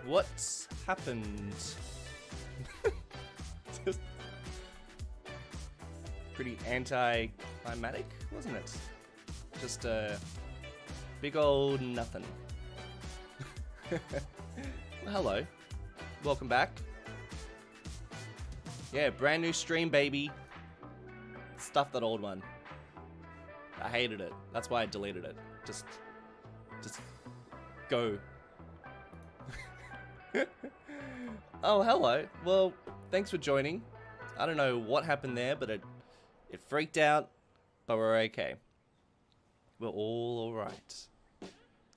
What's happened? Just pretty anti-climatic, wasn't it? Just a big old nothing. Well, hello. Welcome back. Yeah, brand new stream, baby. Stuff that old one. I hated it. That's why I deleted it. Just go. Oh, hello. Well, thanks for joining. I don't know what happened there, but it freaked out, but we're okay. We're all alright.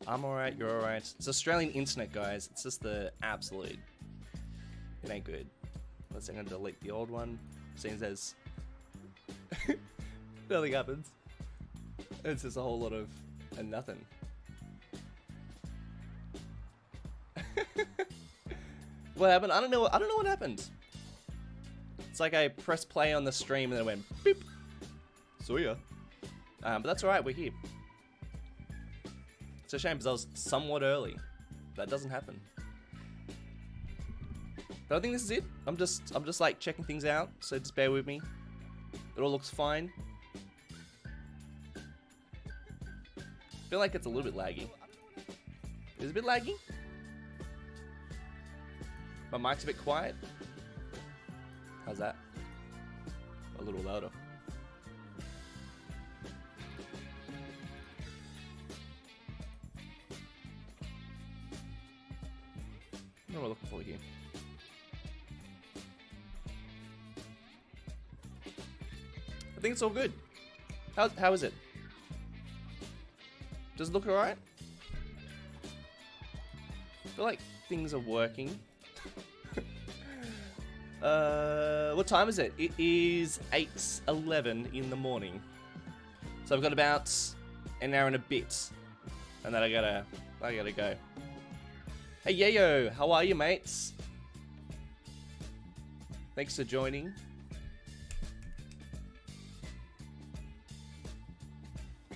I'm alright, you're alright. It's Australian internet, guys. It's just the absolute. It ain't good. Let's I'm gonna delete the old one. Seeing as nothing happens. It's just a whole lot of nothing. What happened? I don't know what happened. It's like I pressed play on the stream and then it went beep. So yeah. But that's alright, we're here. It's a shame because I was somewhat early. That doesn't happen. But I think this is it. I'm just like checking things out, so just bear with me. It all looks fine. I feel like it's a little bit laggy. Is it a bit laggy? My mic's a bit quiet. How's that? A little louder. What am I looking for here? I think it's all good. How is it? Does it look alright? I feel like things are working. What time is it? It is 8:11 in the morning. So I've got about an hour and a bit. And then I gotta go. Hey Yayo, how are you, mates? Thanks for joining.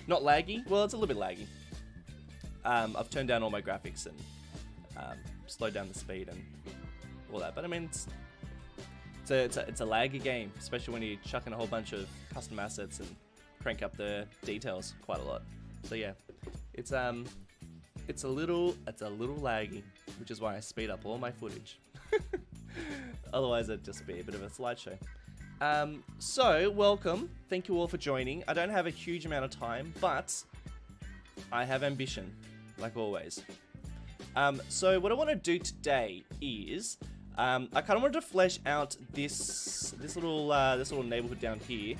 Not laggy? Well, it's a little bit laggy. I've turned down all my graphics and slowed down the speed and all that. But I mean, it's a laggy game, especially when you're chucking a whole bunch of custom assets and crank up the details quite a lot. So yeah, it's a little laggy, which is why I speed up all my footage. Otherwise, it'd just be a bit of a slideshow. So welcome. Thank you all for joining. I don't have a huge amount of time, but I have ambition, like always. So what I want to do today is, I kind of wanted to flesh out this little neighborhood down here.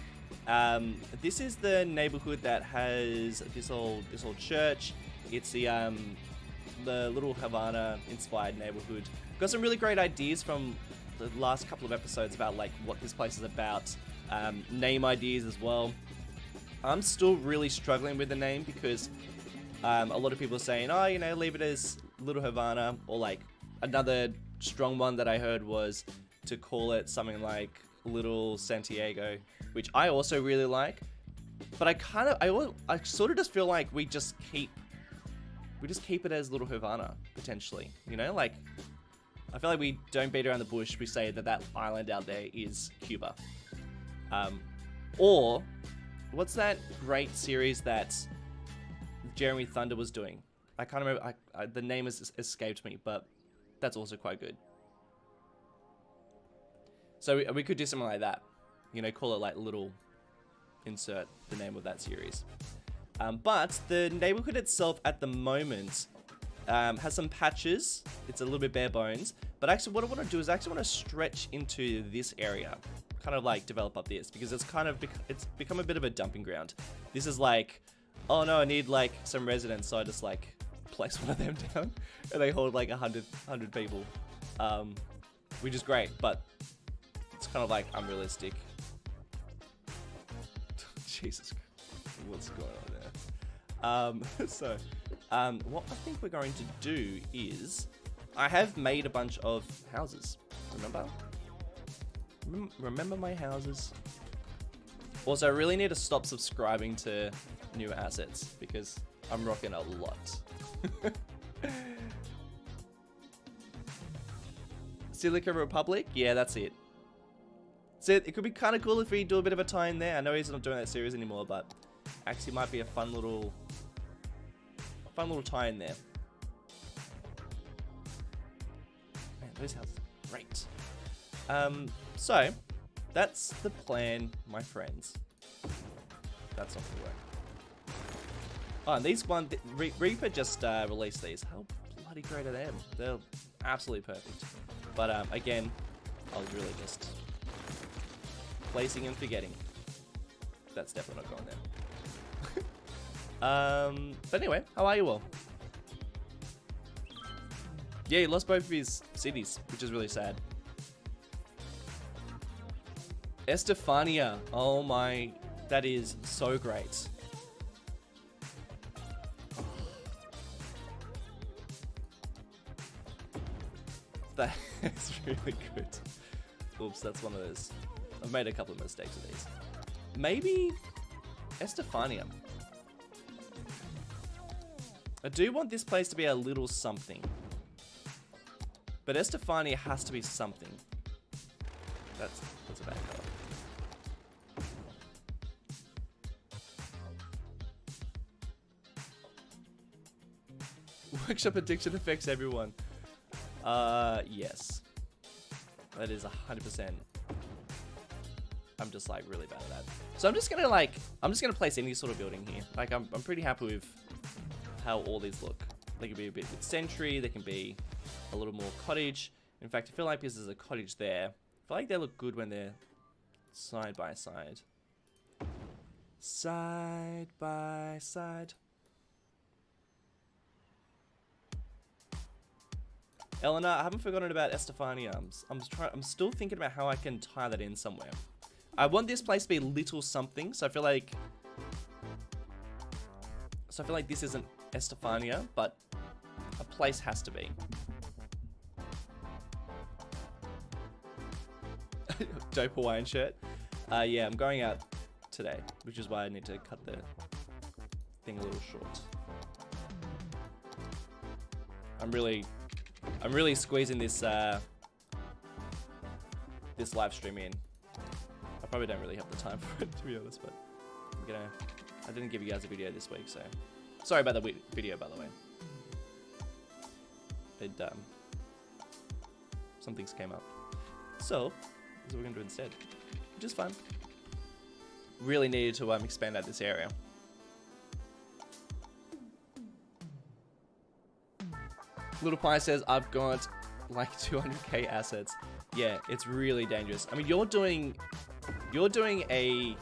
This is the neighborhood that has this old church. It's the little Havana inspired neighborhood. Got some really great ideas from the last couple of episodes about like what this place is about. Name ideas as well. I'm still really struggling with the name because a lot of people are saying, oh, you know, leave it as Little Havana, or like another strong one that I heard was to call it something like Little Santiago, which I also really like. But I sort of just feel like we just keep it as Little Havana, potentially. You know, like, I feel like we don't beat around the bush. We say that island out there is Cuba. Or, what's that great series that Jeremy Thunder was doing? I can't remember, the name has escaped me, but that's also quite good. So we could do something like that. You know, call it like Little, insert the name of that series. But the neighborhood itself at the moment has some patches. It's a little bit bare bones. But actually what I want to do is I actually want to stretch into this area. Kind of like develop up this, because it's become a bit of a dumping ground. This is like, oh no, I need like some residents, so I just like place one of them down and they hold like 100 people. Which is great, but it's kind of like unrealistic. Jesus Christ, what's going on there? So what I think we're going to do is, I have made a bunch of houses, remember my houses? Also, I really need to stop subscribing to new assets because I'm rocking a lot. Silicon Republic? Yeah, that's it. So it could be kind of cool if we do a bit of a tie in there. I know he's not doing that series anymore, but actually might be a fun little tie in there. Man, those houses are great. So that's the plan, my friends. That's not gonna work. Oh, and these one, Reaper just released these. How bloody great are them? They're absolutely perfect. But again, I was really just placing and forgetting. That's definitely not going there. But anyway, how are you all? Yeah, he lost both of his cities, which is really sad. Estefania. Oh my, that is so great. That is really good. Oops, that's one of those. I've made a couple of mistakes with these. Maybe Estefania. I do want this place to be a little something. But Estefania has to be something. That's a bad color. Workshop addiction affects everyone. Yes. That is 100%. I'm just like really bad at that. So I'm just gonna place any sort of building here. Like I'm pretty happy with how all these look. They can be a bit with Sentry, they can be a little more cottage. In fact, I feel like this is a cottage there. I feel like they look good when they're side by side. Side by side. Eleanor, I haven't forgotten about Estefania. I'm still thinking about how I can tie that in somewhere. I want this place to be a little something, so I feel like this isn't Estefania, but a place has to be. Dope Hawaiian shirt. Yeah, I'm going out today, which is why I need to cut the thing a little short. I'm really squeezing this this live stream in. I probably don't really have the time for it, to be honest, but I didn't give you guys a video this week, so sorry about the video, by the way. Some things came up, so this is what we're gonna do instead, which is fun. Really needed to expand out this area. Little Pie says, I've got like 200k assets. Yeah, it's really dangerous. I mean, you're doing a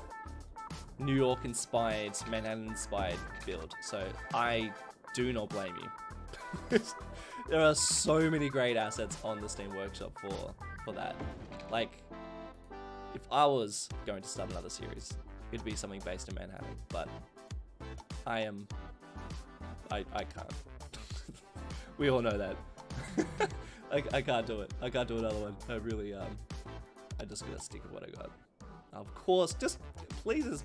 New York inspired, Manhattan inspired build, so I do not blame you. There are so many great assets on the Steam Workshop for that. Like, if I was going to start another series, it'd be something based in Manhattan, but I can't. We all know that. I can't do it. I can't do another one. I really, I just gotta stick with what I got. Of course, just please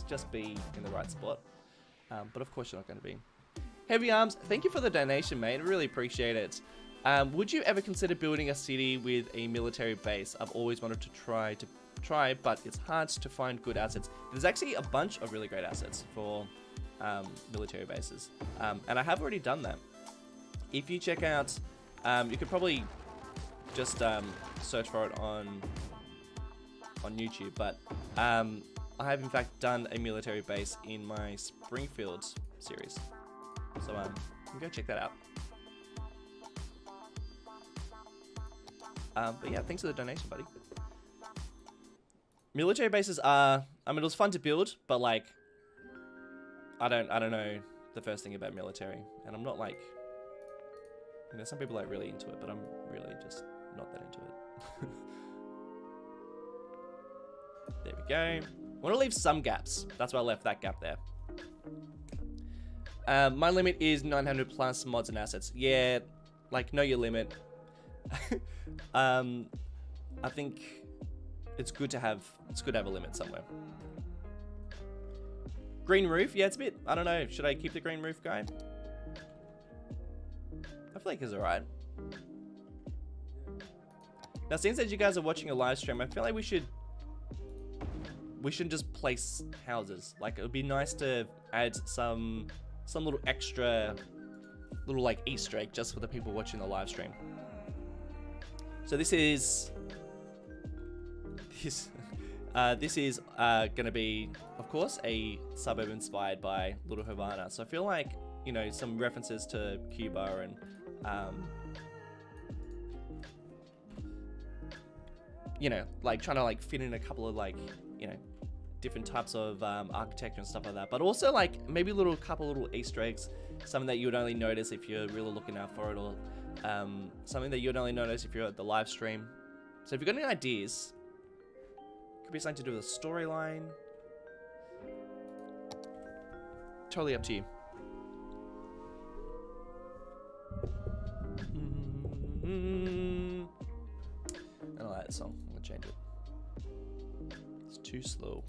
just be in the right spot. But of course you're not gonna be. Heavy Arms, thank you for the donation, mate. I really appreciate it. Would you ever consider building a city with a military base? I've always wanted to try, but it's hard to find good assets. There's actually a bunch of really great assets for military bases, and I have already done that. If you check out, you could probably just search for it on YouTube, but I have in fact done a military base in my Springfield series, so you can go check that out. But yeah, thanks for the donation, buddy. Military bases are, I mean, it was fun to build, but like, I don't know the first thing about military, and I'm not like, you know, some people are like really into it, but I'm really just not that into it. There we go. I want to leave some gaps. That's why I left that gap there. My limit is 900 plus mods and assets. Yeah, like, know your limit. I think it's good to have a limit somewhere. Green roof, yeah, it's a bit, I don't know, should I keep the green roof guy? I feel like it's alright. Now, since that you guys are watching a live stream, I feel like we shouldn't just place houses. Like, it would be nice to add some little extra, little like Easter egg just for the people watching the live stream. So this is gonna be, of course, a suburb inspired by Little Havana. So I feel like, you know, some references to Cuba and you know, like trying to like fit in a couple of like, you know, different types of architecture and stuff like that. But also like maybe couple little Easter eggs, something that you would only notice if you're really looking out for it, or something that you would only notice if you're at the live stream. So if you've got any ideas, could be something to do with a storyline. Totally up to you. I don't like that song. I'm gonna change it. It's too slow.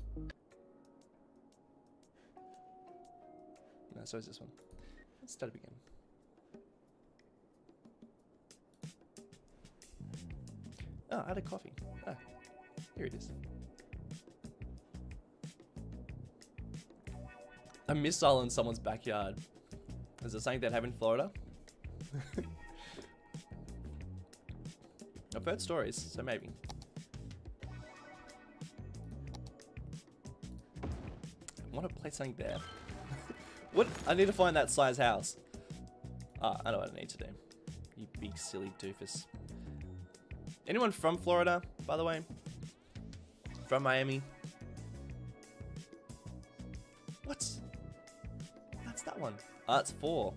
No, so is this one. Let's start it again. Oh, I had a coffee. Ah, here it is. A missile in someone's backyard. Is it something that happened in Florida? I've heard stories, so maybe. I want to play something there. What? I need to find that size house. Ah, I know what I need to do. You big silly doofus. Anyone from Florida, by the way? From Miami? What? That's that one. Ah, it's 4.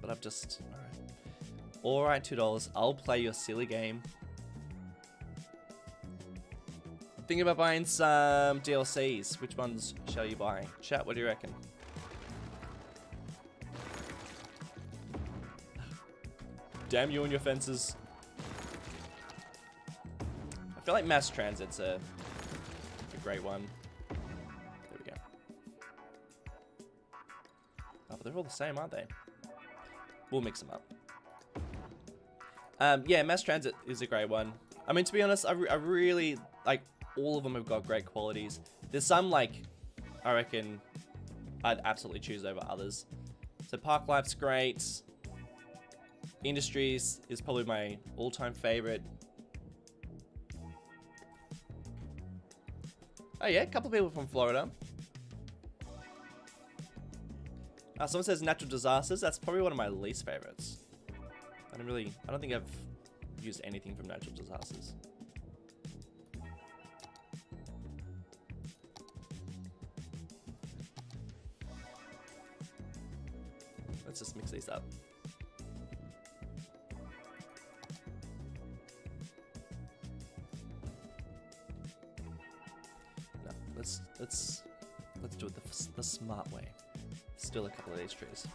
But I've just... Alright, $2. I'll play your silly game. I'm thinking about buying some DLCs. Which ones shall you buy? Chat, what do you reckon? Damn you and your fences. I feel like mass transit's a great one. There we go. Oh, but they're all the same, aren't they? We'll mix them up. Yeah, mass transit is a great one. I mean, to be honest, I really, like, all of them have got great qualities. There's some, like, I reckon I'd absolutely choose over others. So Park Life's great. Industries is probably my all-time favorite. Oh yeah, a couple of people from Florida. Someone says natural disasters. That's probably one of my least favorites. I don't think I've used anything from natural disasters. Let's just mix these up. No, let's do it the smart way. Still a couple of these trees.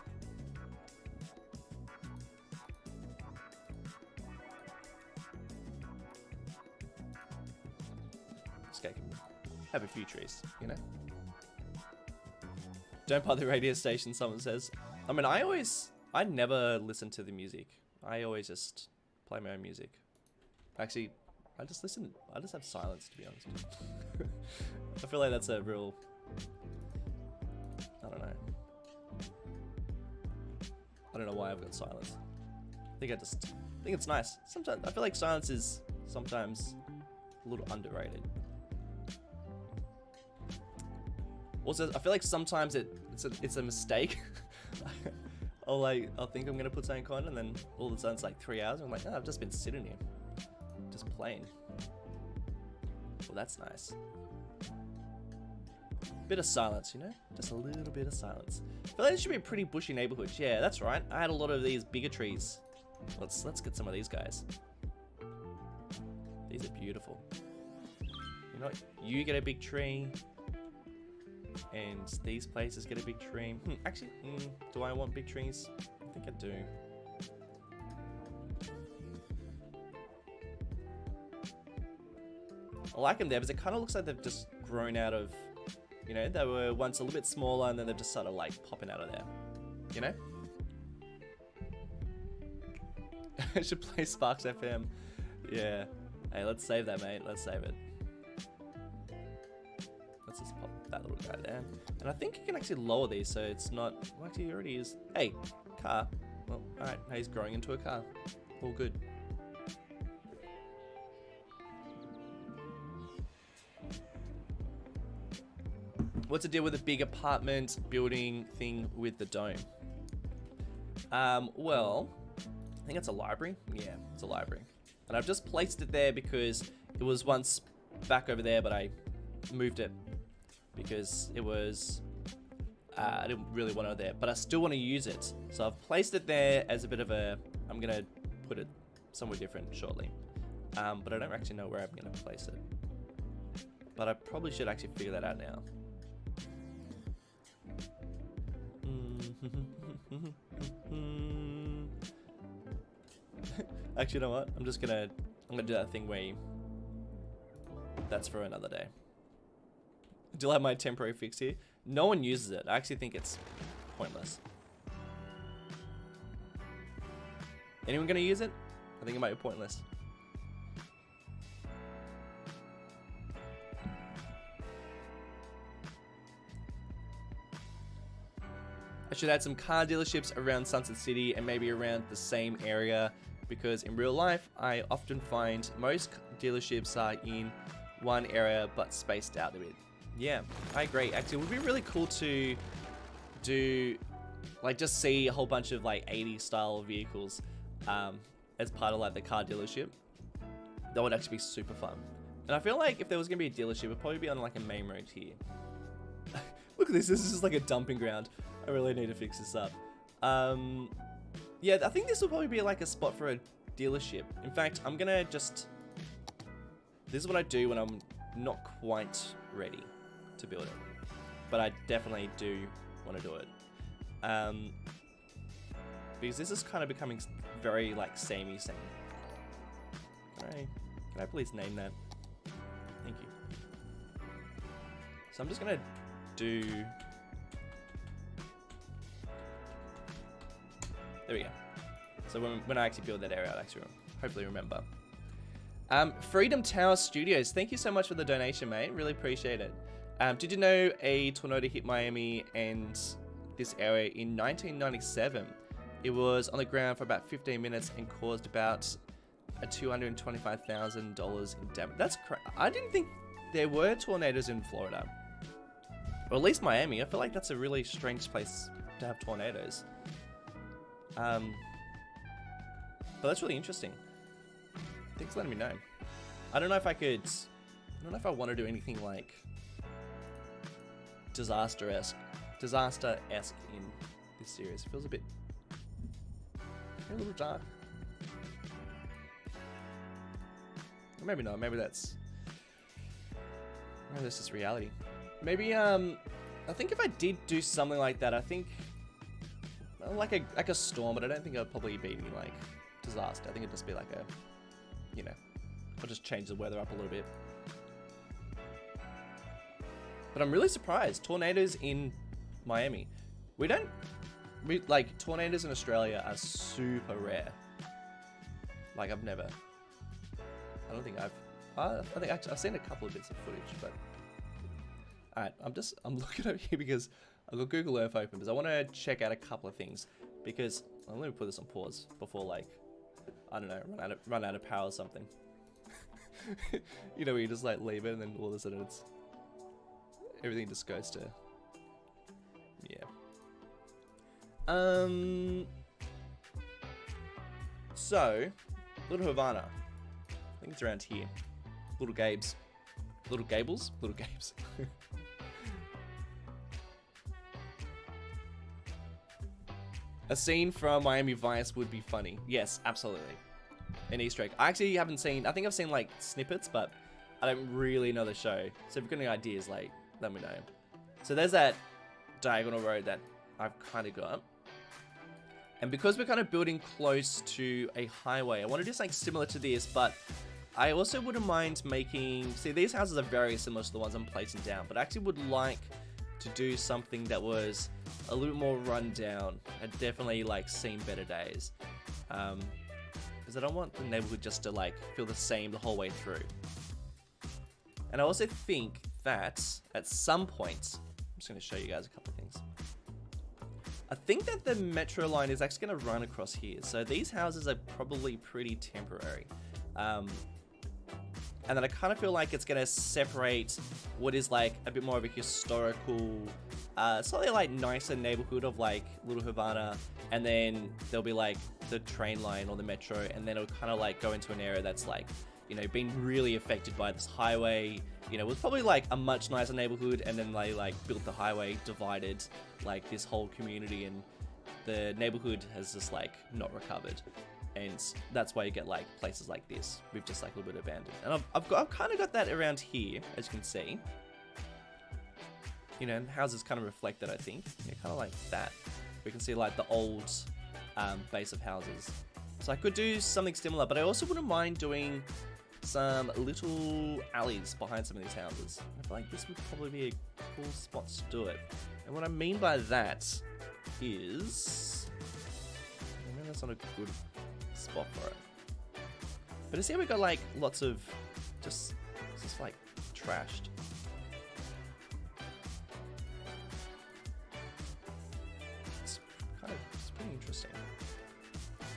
Okay, have a few trees, you know? Don't buy the radio station, someone says. I mean, I never listen to the music. I always just play my own music. Actually, I just have silence, to be honest. I feel like that's a real, I don't know why I've got silence. I think it's nice. Sometimes, I feel like silence is sometimes a little underrated. Also, I feel like sometimes it's a mistake. I'll think I'm gonna put something on, and then all of a sudden it's like 3 hours, and I'm like, oh, I've just been sitting here, just playing. Well, that's nice. Bit of silence, you know, just a little bit of silence. I feel like this should be a pretty bushy neighborhood. Yeah, that's right. I had a lot of these bigger trees. Let's get some of these guys. These are beautiful. You know, you get a big tree. And these places get a big tree. Actually, do I want big trees? I think I do. I like them there because it kind of looks like they've just grown out of, you know, they were once a little bit smaller and then they've just started like popping out of there. You know? I should play Sparks FM. Yeah. Hey, let's save that, mate. Let's save it. Let's just pop that little guy there. And I think you can actually lower these so it's not... Well, actually, it already is. Hey, car. Well, alright. Now he's growing into a car. All good. What's the deal with the big apartment building thing with the dome? Well, I think it's a library. Yeah, it's a library. And I've just placed it there because it was once back over there, but I moved it because it was, I didn't really want it there, but I still want to use it. So I've placed it there as a bit of a, I'm going to put it somewhere different shortly. But I don't actually know where I'm going to place it. But I probably should actually figure that out now. Actually, you know what? I'm gonna do that thing where that's for another day. Do I have my temporary fix here? No one uses it. I actually think it's pointless. Anyone gonna use it? I think it might be pointless. I should add some car dealerships around Sunset City and maybe around the same area, because in real life, I often find most dealerships are in one area but spaced out a bit. Yeah, I agree. Actually, it would be really cool to do, like, just see a whole bunch of like 80s style vehicles as part of like the car dealership. That would actually be super fun. And I feel like if there was gonna be a dealership, it'd probably be on like a main road here. Look at this. This is like a dumping ground. I really need to fix this up. Yeah, I think this will probably be like a spot for a dealership. In fact, I'm gonna just... This is what I do when I'm not quite ready to build it. But I definitely do want to do it. Because this is kind of becoming very like samey. Alright, can I please name that? Thank you. So I'm just gonna do... There we go. So when I actually build that area, I'll actually hopefully remember. Freedom Tower Studios, thank you so much for the donation, mate. Really appreciate it. Did you know a tornado hit Miami and this area in 1997? It was on the ground for about 15 minutes and caused about $225,000 in damage. That's crazy. I didn't think there were tornadoes in Florida. Or at least Miami. I feel like that's a really strange place to have tornadoes. But that's really interesting. Thanks for letting me know. I don't know if I want to do anything like disaster-esque in this series. It feels a little dark. Or maybe not. Maybe that's just reality. Maybe I think if I did do something like that, I think like a storm, but I don't think it would probably be any like disaster. I think it'd just be like a, you know, I'll just change the weather up a little bit. But I'm really surprised. Tornadoes in Miami. Like tornadoes in Australia are super rare. Like I think actually I've seen a couple of bits of footage, but alright, I'm looking over here because I've got Google Earth open because I want to check out a couple of things. Because let me put this on pause before, like, I don't know, run out of power or something. You know, where you just like leave it and then all of a sudden everything just goes to, yeah. So Little Havana, I think it's around here. Little Gables. A scene from Miami Vice would be funny. Yes, absolutely. An Easter egg. I actually haven't seen, I think I've seen like snippets, but I don't really know the show. So if you've got any ideas, like, let me know. So there's that diagonal road that I've kind of got. And because we're kind of building close to a highway, I want to do something similar to this, but I also wouldn't mind making, see, these houses are very similar to the ones I'm placing down, but I actually would like to do something that was a little more run down and definitely like seen better days. because I don't want the neighborhood just to like feel the same the whole way through. And I also think that at some point, I'm just going to show you guys a couple of things. I think that the metro line is actually going to run across here. So these houses are probably pretty temporary. And then I kind of feel like it's going to separate what is like a bit more of a historical, slightly like nicer neighborhood of like Little Havana. And then there'll be like the train line or the metro. And then it'll kind of like go into an area that's like, you know, been really affected by this highway. You know, it was probably like a much nicer neighborhood, and then they like built the highway, divided like this whole community, and the neighborhood has just like not recovered. And that's why you get like places like this with just like a little bit abandoned. And I've kind of got that around here, as you can see. You know, and houses kind of reflect that, I think. Yeah, kind of like that. We can see like the old base of houses. So I could do something similar, but I also wouldn't mind doing some little alleys behind some of these houses. I feel like this would probably be a cool spot to do it. And what I mean by that is, maybe that's not a good spot for it. But I see we got like lots of just like trashed. It's pretty interesting.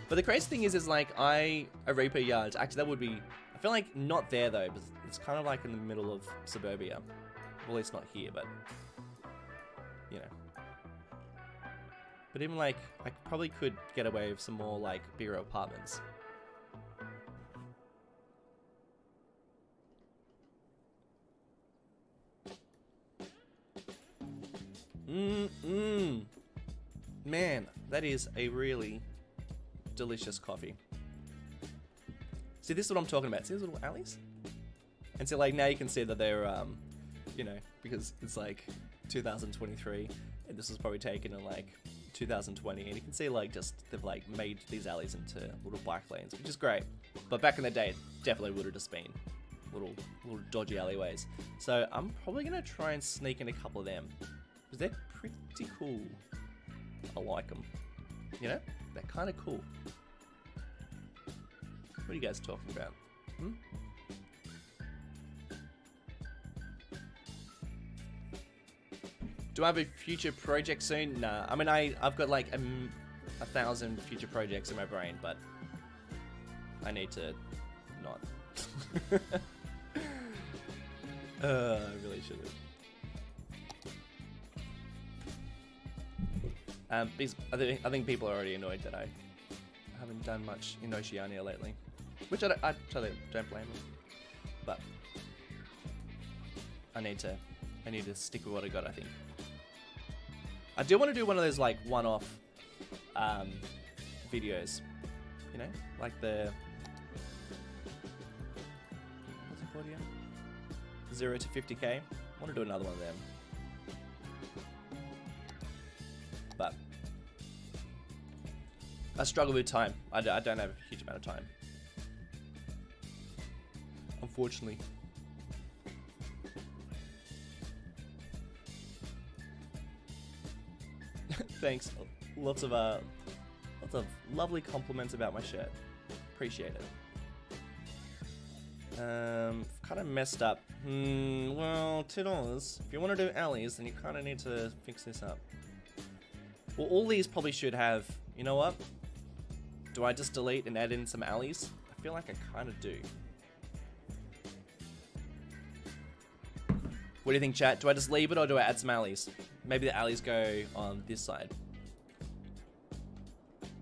But the crazy thing is like a Reaper yard. Actually, that would be. I feel like not there though, but it's kind of like in the middle of suburbia. Well, it's not here, but you know. But even like, I probably could get away with some more like bigger apartments. Man, that is a really delicious coffee. See, this is what I'm talking about. See these little alleys? And so like now you can see that they're, you know, because it's like 2023 and this was probably taken in like 2020, and you can see like just they've like made these alleys into little bike lanes, which is great. But back in the day, it definitely would have just been little dodgy alleyways. So I'm probably gonna try and sneak in a couple of them because they're pretty cool. I like them. You know, they're kind of cool. What are you guys talking about? Do I have a future project soon? Nah. I mean, I've got like 1,000 future projects in my brain, but I need to not. I really should have. Because I think people are already annoyed that I haven't done much in Oceania lately, which I totally don't blame them. But I need to stick with what I got, I think. I do want to do one of those like one-off videos, you know, like the what's it called again? 0 to 50k. I want to do another one of them, but I struggle with time. I don't have a huge amount of time, unfortunately. Thanks. Lots of lovely compliments about my shirt. Appreciate it. Kind of messed up. Well, $2. If you want to do alleys, then you kind of need to fix this up. Well, all these probably should have. You know what? Do I just delete and add in some alleys? I feel like I kind of do. What do you think, chat? Do I just leave it or do I add some alleys? Maybe the alleys go on this side.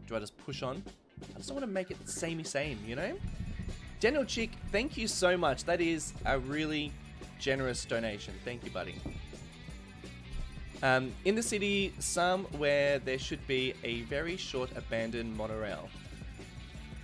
Do I just push on? I just don't want to make it samey same, you know? Daniel Chick, thank you so much. That is a really generous donation. Thank you, buddy. In the city, somewhere there should be a very short abandoned monorail.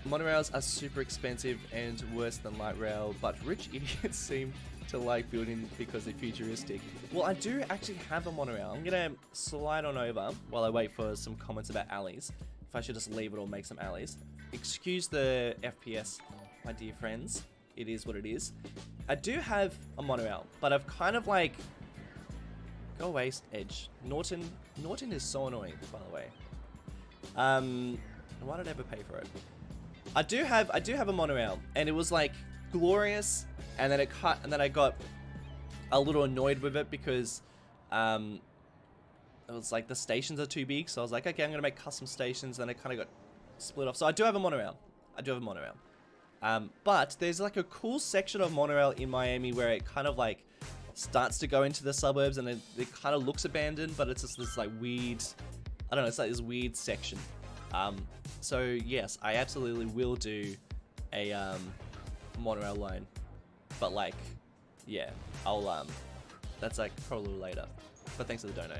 Monorails are super expensive and worse than light rail, but rich idiots seem to like building because they're futuristic. Well, I do actually have a monorail. I'm gonna slide on over while I wait for some comments about alleys. If I should just leave it or make some alleys. Excuse the FPS, my dear friends. It is what it is. I do have a monorail, but I've kind of like... Go away, Edge. Norton is so annoying, by the way. Why did I ever pay for it? I do have a monorail, and it was like glorious, and then I got a little annoyed with it because it was like the stations are too big, so I was like, okay, I'm gonna make custom stations, and it kind of got split off. So I do have a monorail. But there's like a cool section of monorail in Miami where it kind of like starts to go into the suburbs, and it kind of looks abandoned, but it's just this like weird, I don't know, it's like this weird section. So yes, I absolutely will do a monorail line, but like, yeah, I'll that's like probably a little later. But thanks for the dono.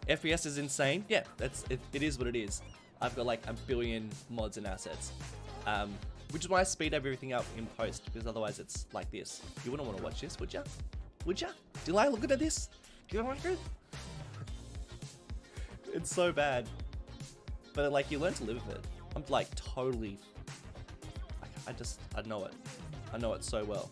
FPS is insane. Yeah, it is what it is. I've got like a billion mods and assets, which is why I speed everything up in post, because otherwise it's like this. You wouldn't want to watch this, would ya? Would ya? Do you like looking at this? Do you want to watch it? It's so bad. But like, you learn to live with it. I'm like totally, I know it. I know it so well.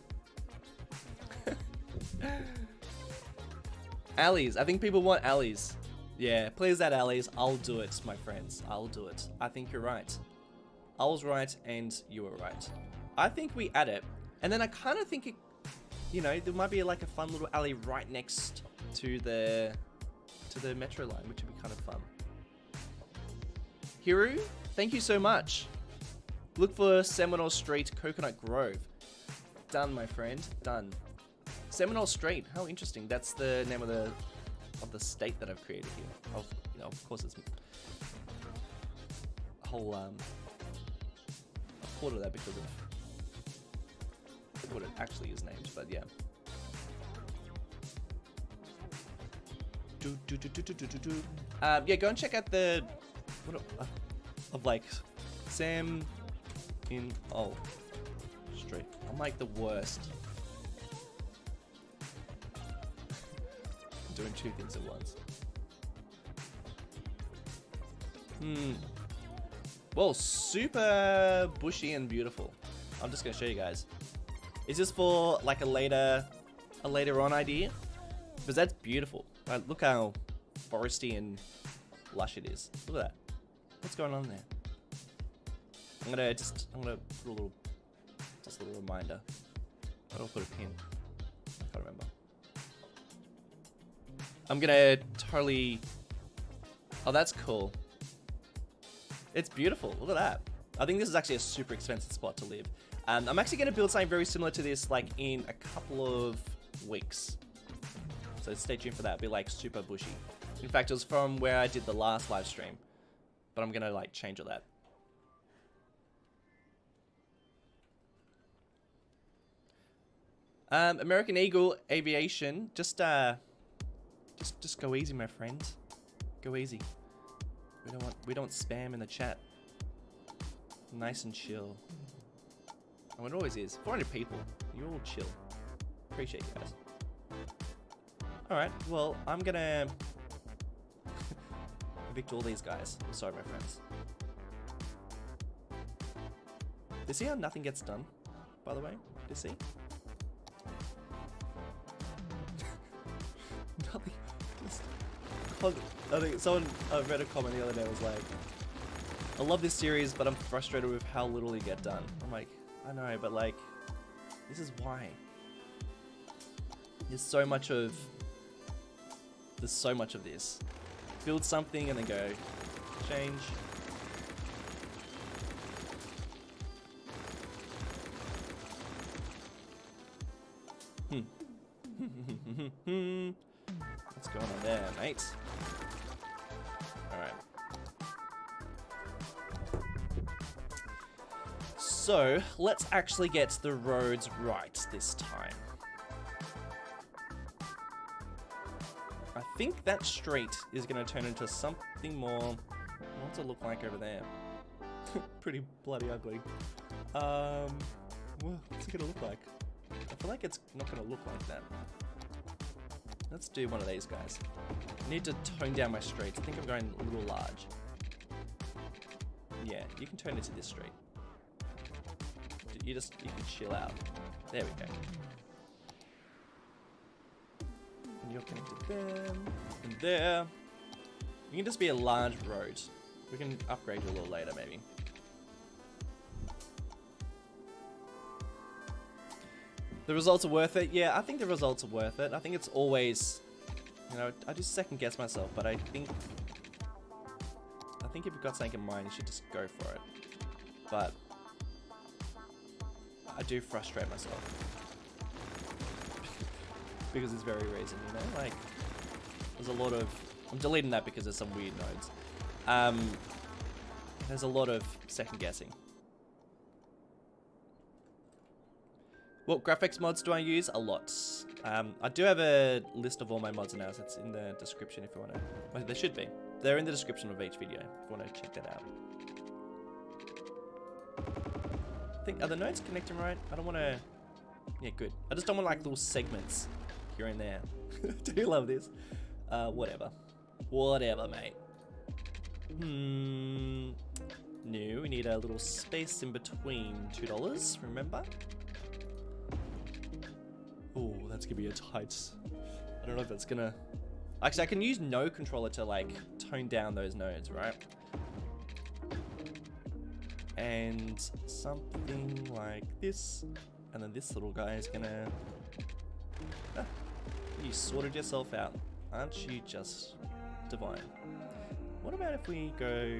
Alleys. I think people want alleys. Yeah, please add alleys. I'll do it, my friends. I'll do it. I think you're right. I was right and you were right. I think we add it. And then I kind of think it, you know, there might be like a fun little alley right next to the metro line, which would be kind of fun. Hiru, thank you so much. Look for Seminole Street, Coconut Grove. Done, my friend. Done. Seminole Street. How interesting. That's the name of the state that I've created here. You know, of course, it's a whole I thought of that because of what it actually is named. But yeah. Yeah, go and check out the of like Sam in Street. I'm like the worst. I'm doing two things at once. Well, super bushy and beautiful. I'm just gonna show you guys. Is this for like a later on idea? Because that's beautiful. Like, look how foresty and lush it is. Look at that. What's going on there? I'm gonna put a little reminder. I don't put a pin. I can't remember. I'm gonna totally. Oh, that's cool. It's beautiful. Look at that. I think this is actually a super expensive spot to live. I'm actually gonna build something very similar to this, like in a couple of weeks. So stay tuned for that. It'll be like super bushy. In fact, it was from where I did the last live stream, but I'm gonna like change all that. American Eagle Aviation, just go easy, my friend. Go easy. We don't spam in the chat. Nice and chill. Oh, it always is. 400 people. You're all chill. Appreciate you guys. Alright, well, I'm gonna evict all these guys. I'm sorry, my friends. Do you see how nothing gets done, by the way? Do you see? Nothing. I think someone, I read a comment the other day, was like, I love this series, but I'm frustrated with how little you get done. I'm like, I know, but like, this is why. There's so much of this. Build something and then go, change. What's going on there, mate? Alright. So, let's actually get the roads right this time. I think that street is going to turn into something more... What's it look like over there? Pretty bloody ugly. Well, what's it going to look like? I feel like it's not going to look like that. Let's do one of these guys. I need to tone down my streets. I think I'm going a little large. Yeah, you can turn it to this street. You can chill out. There we go. And you're connected there, and there. You can just be a large road. We can upgrade you a little later, maybe. The results are worth it. Yeah, I think the results are worth it. I think it's always, you know, I just second guess myself, but I think if you've got something in mind, you should just go for it. But I do frustrate myself because it's very reason, you know, like there's a lot of, I'm deleting that because there's some weird nodes. There's a lot of second guessing. What graphics mods do I use? A lot. I do have a list of all my mods now, so it's in the description if you want to. Well, there should be. They're in the description of each video if you want to check that out. I think, are the nodes connecting right? I don't want to... Yeah, good. I just don't want like little segments here and there. Do you love this? Whatever. Whatever, mate. No, we need a little space in between $2, remember? Oh, that's gonna be a tight... I don't know if that's gonna... Actually, I can use no controller to like tone down those nodes, right? And something like this. And then this little guy is gonna... Ah, you sorted yourself out. Aren't you just divine? What about if we go...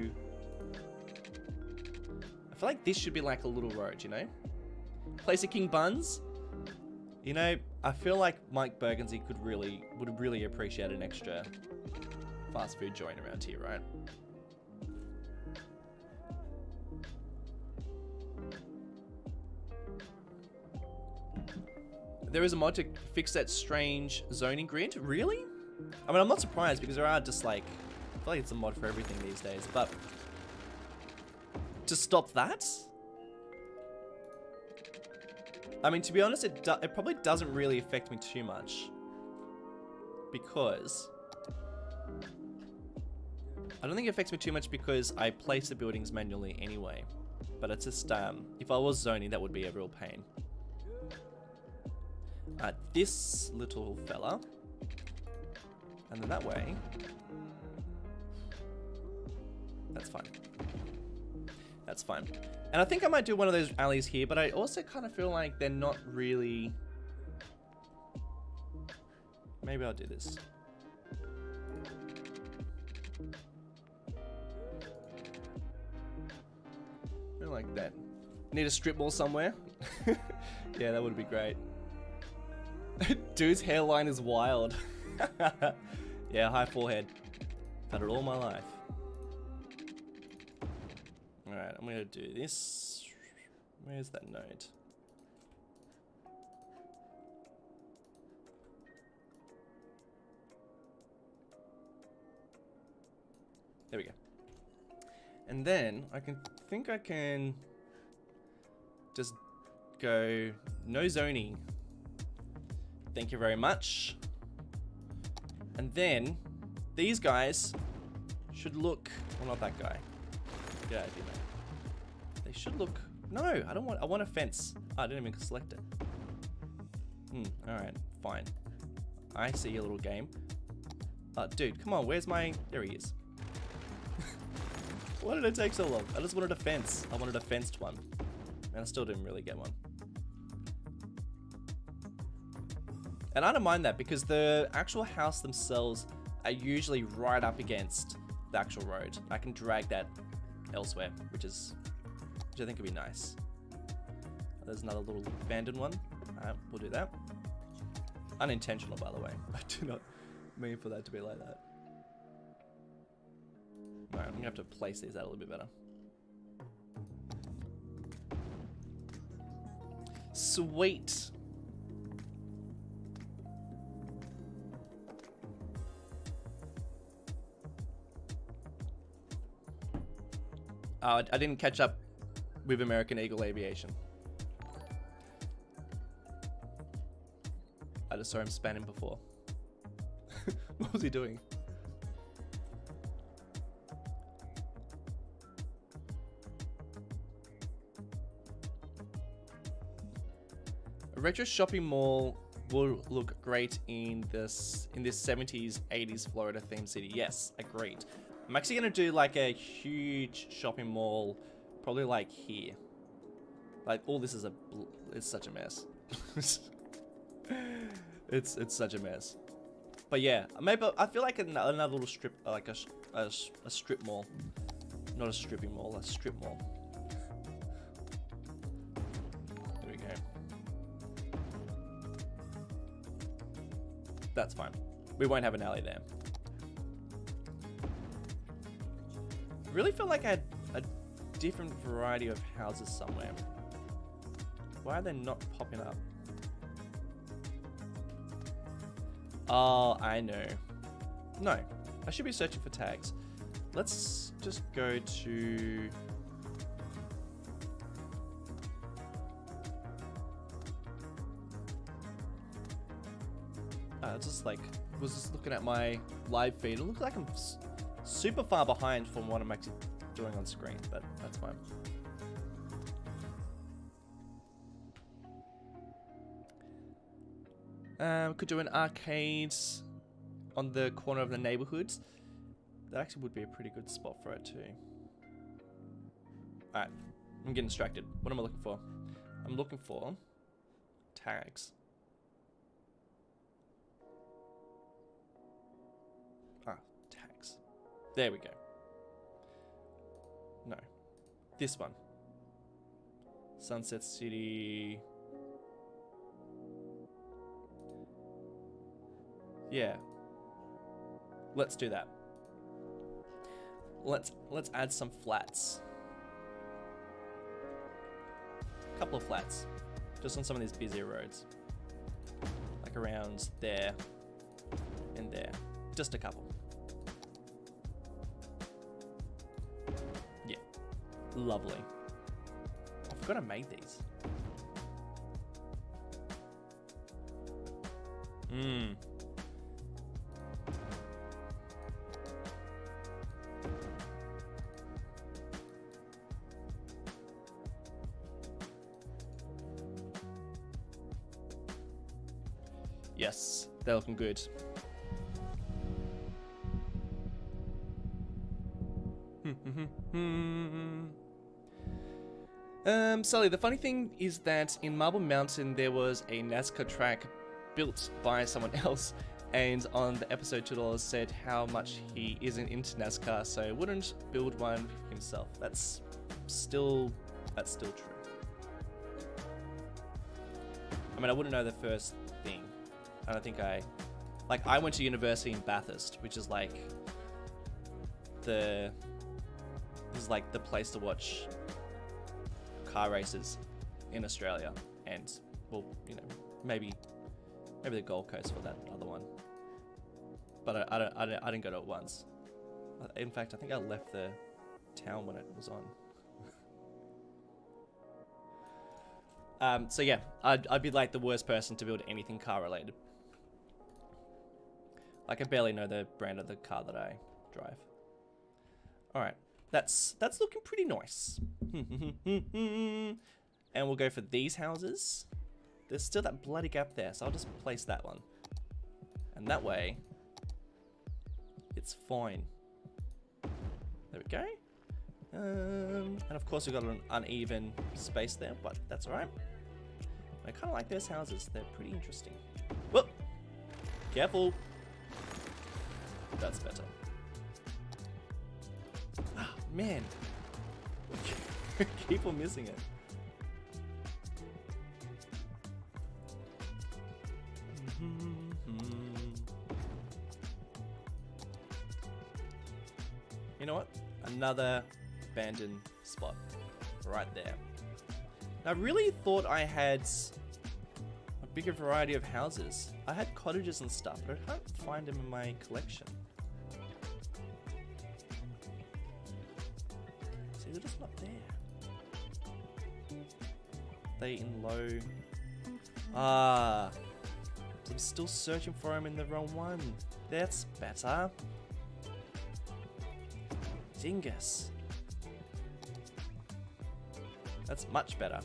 I feel like this should be like a little road, you know? Place of King Buns. You know, I feel like Mike Bergensie would really appreciate an extra fast food joint around here, right? There is a mod to fix that strange zoning grid. Really? I mean, I'm not surprised because there are just like, I feel like it's a mod for everything these days, but to stop that? I mean, to be honest, it probably doesn't really affect me too much because I don't think it affects me too much because I place the buildings manually anyway. But it's just, if I was zoning, that would be a real pain. This little fella, and then that way, that's fine. That's fine. And I think I might do one of those alleys here, but I also kind of feel like they're not really... Maybe I'll do this. I like that. Need a strip mall somewhere? Yeah, that would be great. Dude's hairline is wild. Yeah, high forehead. I've had it all my life. Alright, I'm gonna do this. Where's that node? There we go. And then I think I can just go no zoning. Thank you very much. And then these guys should look, well, not that guy. Get out of here, mate. They should look, no, I don't want, I want a fence. Oh, I didn't even select it. All right, fine. I see your little game. Dude, come on, where's my, there he is. Why did it take so long? I just wanted a fence. I wanted a fenced one. And I still didn't really get one. And I don't mind that because the actual house themselves are usually right up against the actual road. I can drag that elsewhere, which I think would be nice. There's another little abandoned one. We'll do that. Unintentional, by the way. I do not mean for that to be like that. Alright, I'm gonna have to place these out a little bit better. Sweet. I didn't catch up with American Eagle Aviation. I just saw him spanning before. What was he doing? A retro shopping mall will look great in this 70s, 80s Florida themed city. Yes, agreed. I'm actually gonna do like a huge shopping mall, probably like here. Like all this is it's such a mess. It's such a mess. But yeah, maybe I feel like another little strip, like a strip mall, not a stripping mall, a strip mall. There we go. That's fine. We won't have an alley there. I really feel like I had a different variety of houses somewhere. Why are they not popping up? Oh, I know. No, I should be searching for tags. Let's just go to... was just looking at my live feed. It looks like I'm super far behind from what I'm actually doing on screen, but that's fine. Could do an arcade on the corner of the neighborhoods. That actually would be a pretty good spot for it too. Alright, I'm getting distracted. What am I looking for? I'm looking for tags. Ah, tags. There we go. No. This one. Sunset City. Yeah. Let's do that. Let's add some flats. A couple of flats. Just on some of these busier roads. Like around there and there. Just a couple. Yeah. Lovely. I forgot I made these. Mmm. Yes, they're looking good. Sully, the funny thing is that in Marble Mountain there was a NASCAR track built by someone else, and on the episode $2 said how much he isn't into NASCAR, so wouldn't build one himself. That's still true. I mean, I wouldn't know the first thing. I don't think I went to university in Bathurst, which is like the place to watch car races in Australia, and well, you know, maybe the Gold Coast for that other one. But I didn't go to it once. In fact, I think I left the town when it was on. So yeah, I'd be like the worst person to build anything car related. Like, I barely know the brand of the car that I drive. Alright, that's looking pretty nice. And we'll go for these houses. There's still that bloody gap there, so I'll just place that one. And that way, it's fine. There we go. And of course we've got an uneven space there, but that's alright. I kind of like those houses. They're pretty interesting. Whoop! Careful! That's better. Ah, man. Keep on missing it. You know what? Another abandoned spot. Right there. I really thought I had a bigger variety of houses. I had cottages and stuff, but I can't find them in my collection. See, they're just not there. They in low... Ah. I'm still searching for them in the wrong one. That's better. Dingus. That's much better.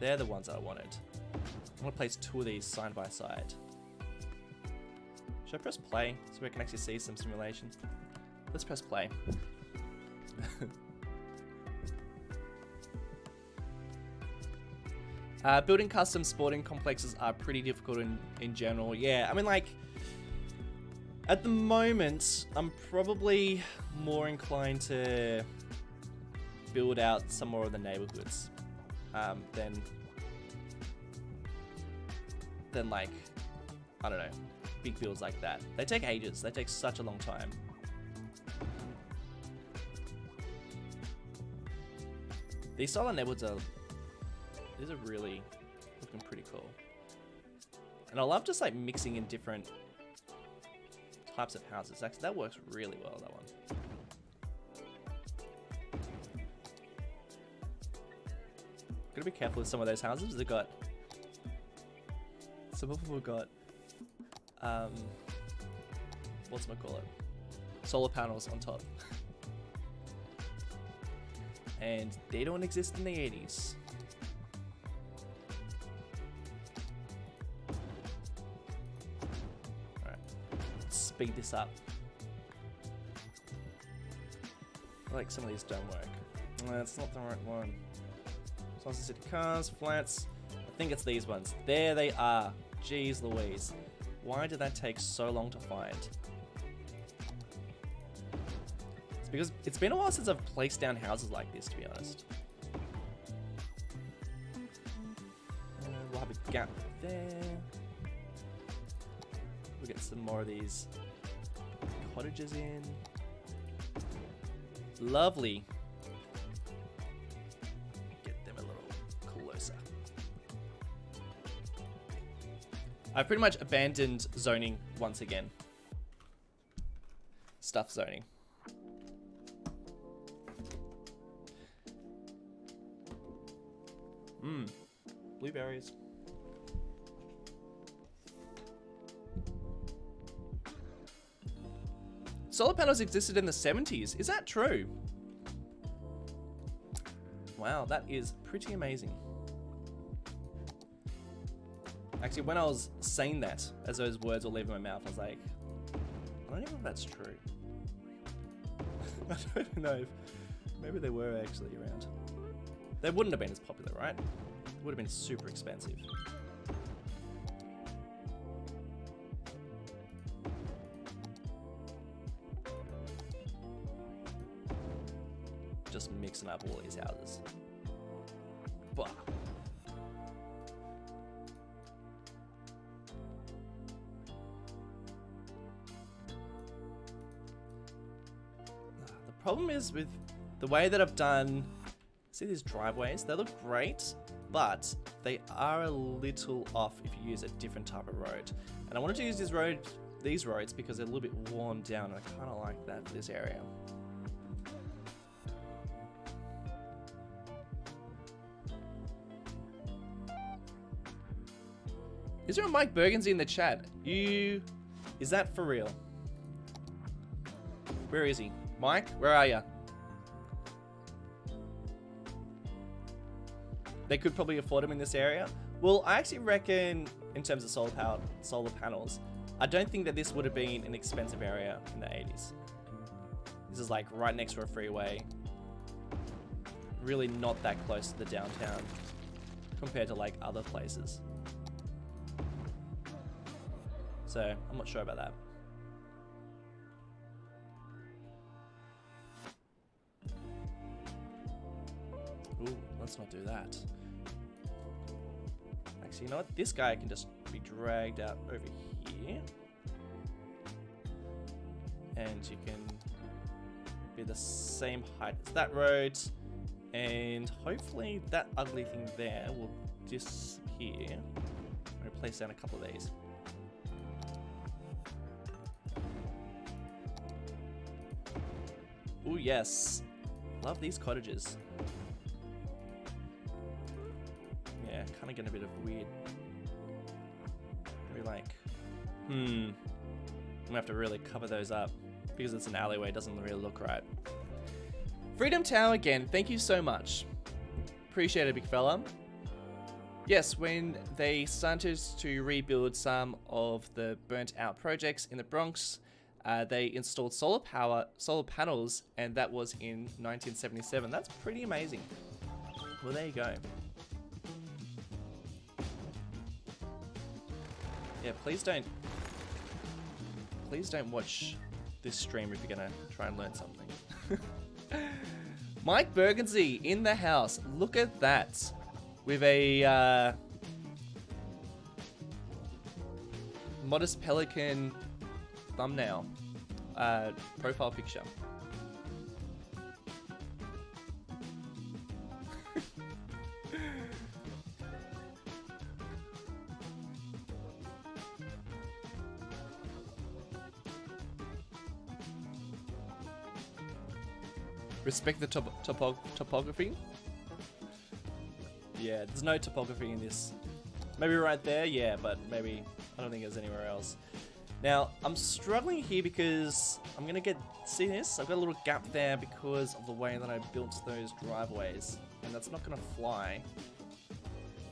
They're the ones that I wanted. I'm gonna place two of these side by side. Should I press play so we can actually see some simulation? Let's press play. Building custom sporting complexes are pretty difficult in general. Yeah, I mean, like, at the moment, I'm probably more inclined to build out some more of the neighborhoods than like, I don't know, big builds like that. They take ages. They take such a long time. These solid neighborhoods these are really looking pretty cool. And I love just like mixing in different types of houses. Actually, that works really well, that one. Gotta be careful with some of those houses. They've got, some of them have got, whatchamacallit, solar panels on top. And they don't exist in the 80s. Alright, let's speed this up. I like some of these don't work. That's not the right one. Songs City cars, flats. I think it's these ones. There they are. Jeez Louise. Why did that take so long to find? It's because it's been a while since I've placed down houses like this, to be honest. We'll have a gap there. We'll get some more of these cottages in. Lovely. Get them a little closer. I've pretty much abandoned zoning once again. Stuff zoning. Blueberries. Solar panels existed in the 70s. Is that true? Wow, that is pretty amazing. Actually, when I was saying that, as those words were leaving my mouth, I was like, I don't even know if that's true. I don't even know if maybe they were actually around. They wouldn't have been as popular, right? It would have been super expensive. Just mixing up all these houses. Bah. The problem is with the way that I've done, see these driveways? They look great, but they are a little off if you use a different type of road. And I wanted to use these roads because they're a little bit worn down, and I kind of like that for this area. Is there a Mike Bergenzy in the chat? Is that for real? Where is he? Mike, where are you? They could probably afford them in this area. Well, I actually reckon, in terms of solar panels, I don't think that this would have been an expensive area in the 80s. This is like right next to a freeway. Really not that close to the downtown compared to like other places. So, I'm not sure about that. Ooh, let's not do that. Actually, you know what? This guy can just be dragged out over here. And you can be the same height as that road. And hopefully that ugly thing there will disappear. I'm going to place down a couple of these. Ooh, yes. Love these cottages. Yeah, kind of getting a bit of weird. Maybe like, I'm gonna have to really cover those up because it's an alleyway. It doesn't really look right. Freedom Tower again. Thank you so much. Appreciate it, big fella. Yes, when they started to rebuild some of the burnt out projects in the Bronx, they installed solar panels, and that was in 1977. That's pretty amazing. Well, there you go. Yeah, please don't watch this stream if you're gonna try and learn something. Mike Bergency in the house. Look at that. With a Modest Pelican thumbnail. Profile picture. Respect the topography. Yeah, there's no topography in this. Maybe right there, yeah, but maybe I don't think there's anywhere else. Now, I'm struggling here because I'm gonna see this? I've got a little gap there because of the way that I built those driveways. And that's not gonna fly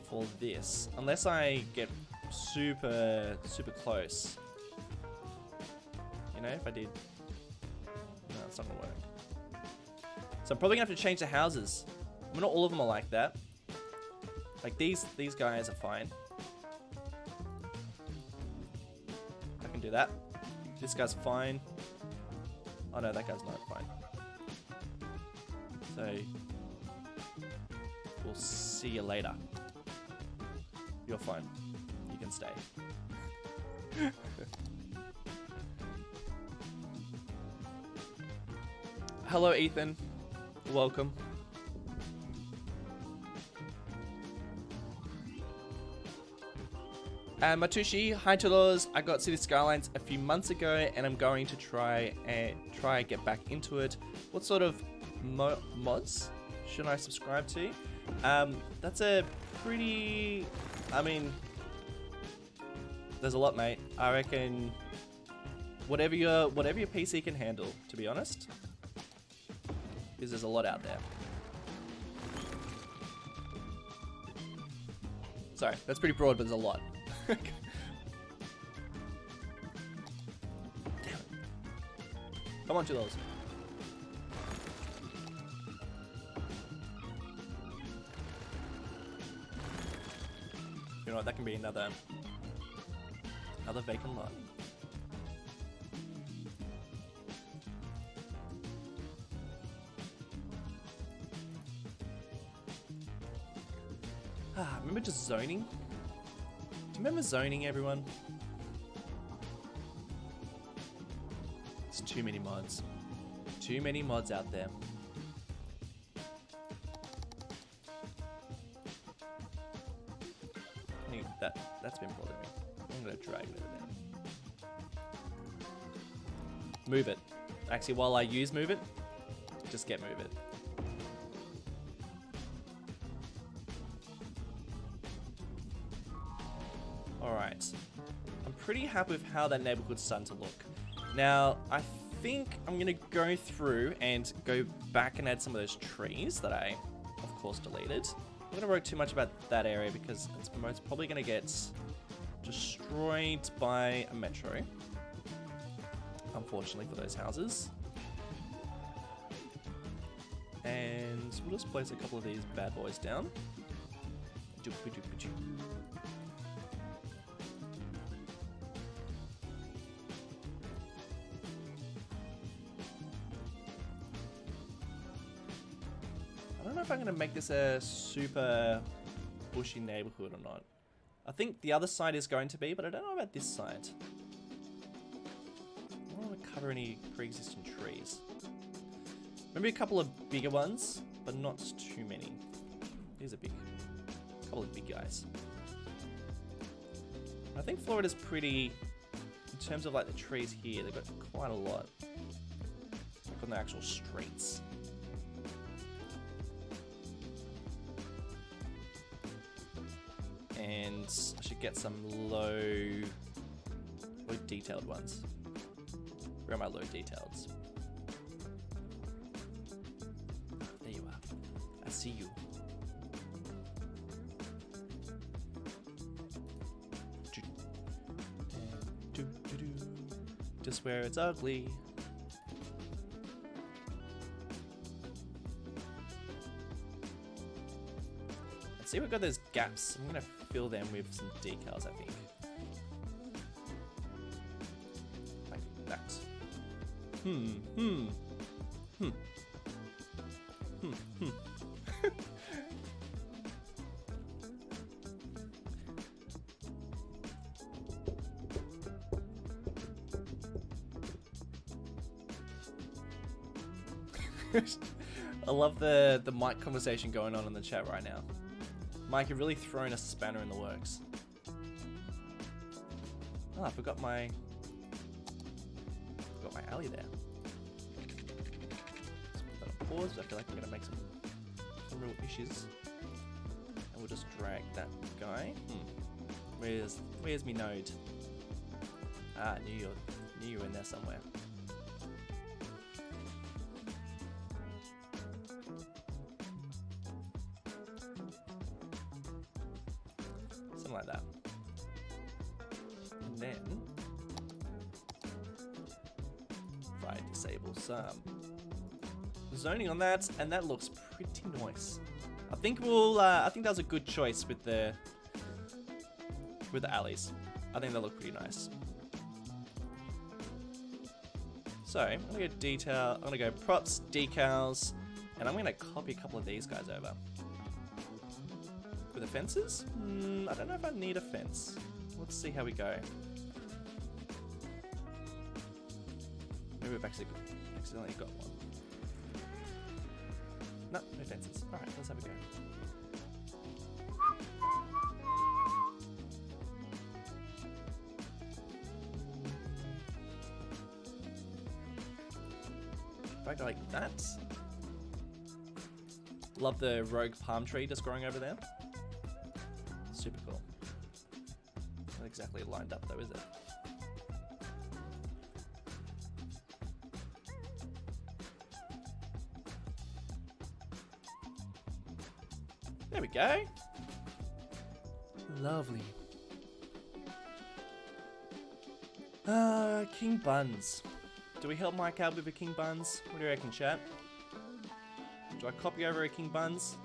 for this. Unless I get super close. You know, if I did. No, it's not gonna work. So I'm probably gonna have to change the houses. I mean, not all of them are like that. Like these guys are fine. I can do that. This guy's fine. Oh no, that guy's not fine. So we'll see you later. You're fine. You can stay. Hello, Ethan. Welcome. Matushi, hi to those. I got City Skylines a few months ago, and I'm going to try get back into it. What sort of mods should I subscribe to? That's a pretty. I mean, there's a lot, mate. I reckon whatever your PC can handle, to be honest, because there's a lot out there. Sorry, that's pretty broad, but there's a lot. Damn it. Come on, to those. You know what? That can be another vacant lot. Remember just zoning? Do you remember zoning, everyone? It's too many mods. Too many mods out there. I think that's been bothering me. I'm gonna drag it over there. Move it. Actually, while I use move it, just get move it. Alright. I'm pretty happy with how that neighborhood's starting to look. Now, I think I'm going to go through and go back and add some of those trees that I, of course, deleted. I'm not going to worry too much about that area because it's most probably going to get destroyed by a metro. Unfortunately for those houses. And we'll just place a couple of these bad boys down. I don't know if I'm going to make this a super bushy neighborhood or not. I think the other side is going to be, but I don't know about this side. I don't want to cover any pre-existing trees. Maybe a couple of bigger ones, but not too many. These are big. A couple of big guys. I think Florida's pretty, in terms of like the trees here, they've got quite a lot. Like on the actual streets. And I should get some low detailed ones. Where are my low detaileds? There you are. I see you. Just where it's ugly. See, we've got those gaps. I'm gonna fill them with some decals, I think. Hmm. Hmm. Hmm. Hmm. Hmm. I love the mic conversation going on in the chat right now. Mike, you're really throwing a spanner in the works. Oh, I forgot my alley there. Let's put that on pause. I feel like we're gonna make some real issues. And we'll just drag that guy. Where's me node? Ah, knew you were in there somewhere. Something like that. And then if I disable some zoning on that, and that looks pretty nice. I think I think that was a good choice with the alleys. I think they look pretty nice. So I'm gonna go detail. I'm gonna go props, decals, and I'm gonna copy a couple of these guys over. With the fences? I don't know if I need a fence. Let's see how we go. Maybe we've actually accidentally got one. No, no fences. Alright, let's have a go. If I go like that. Love the rogue palm tree just growing over there. Super cool. Not exactly lined up though, is it? There we go. Lovely. King buns. Do we help Mike out with a king buns? What do you reckon, chat? Do I copy over a king buns?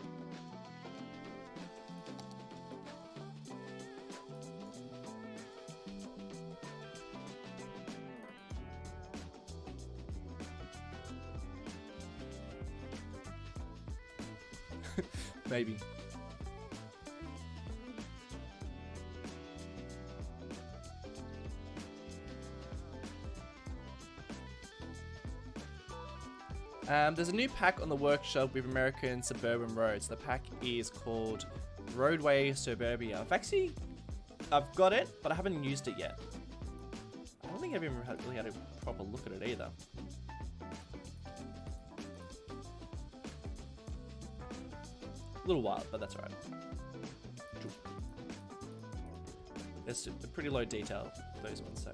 Maybe. There's a new pack on the workshop with American suburban roads. The pack is called Roadway Suburbia. I've got it, but I haven't used it yet. I don't think I've even really had a proper look at it either. A little while, but that's alright. It's a pretty low detail, those ones, so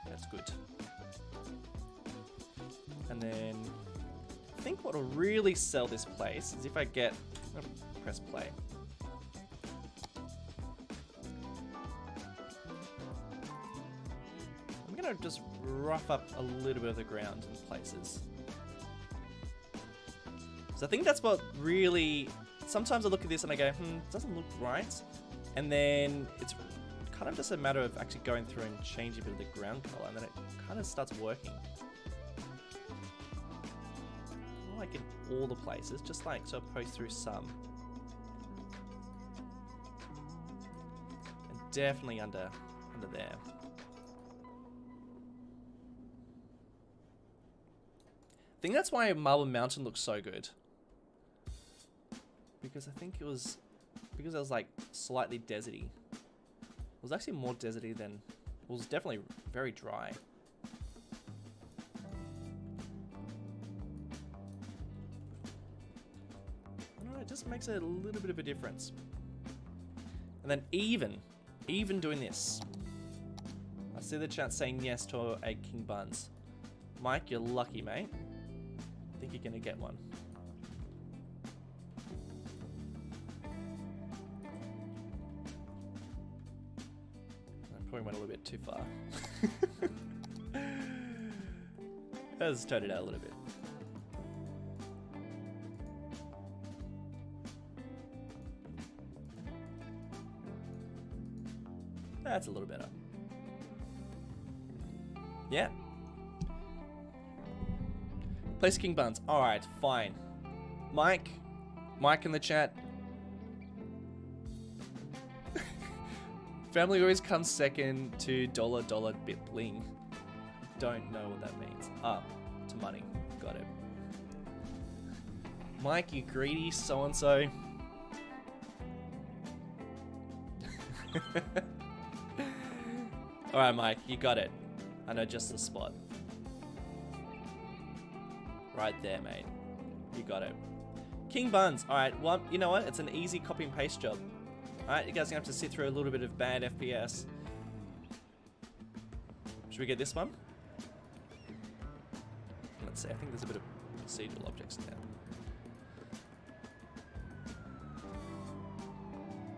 that's good. And then I think what will really sell this place is if I get, press play. I'm gonna just rough up a little bit of the ground in places. So I think that's what really, sometimes I look at this and I go, it doesn't look right. And then it's kind of just a matter of actually going through and changing a bit of the ground color, and then it kind of starts working. Not like in all the places, just like so I post through some. And definitely under there. I think that's why Marble Mountain looks so good. Because I think it was like slightly deserty. It was actually more deserty than, it was definitely very dry. I don't know, it just makes a little bit of a difference. And then even doing this, I see the chat saying yes to a King Buns. Mike, you're lucky, mate. I think you're gonna get one. Probably went a little bit too far. Let's tone it out a little bit. That's a little better. Yeah. Place king buns. Alright, fine. Mike in the chat. Family always comes second to $, bit bling. Don't know what that means. Ah, to money. Got it. Mike, you greedy so-and-so. Alright, Mike, you got it. I know just the spot. Right there, mate. You got it. King buns. Alright, well, you know what? It's an easy copy and paste job. Alright, you guys are gonna have to sit through a little bit of bad FPS. Should we get this one? Let's see, I think there's a bit of procedural objects in there.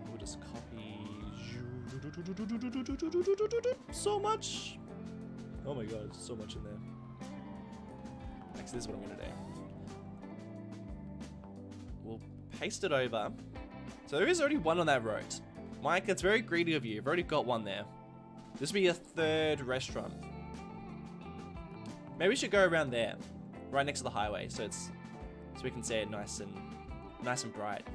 We'll just copy... So much! Oh my god, so much in there. Actually, this is what I'm gonna do. We'll paste it over. So there is already one on that road. Mike, that's very greedy of you. You've already got one there. This will be a third restaurant. Maybe we should go around there, right next to the highway, so we can see it nice and bright.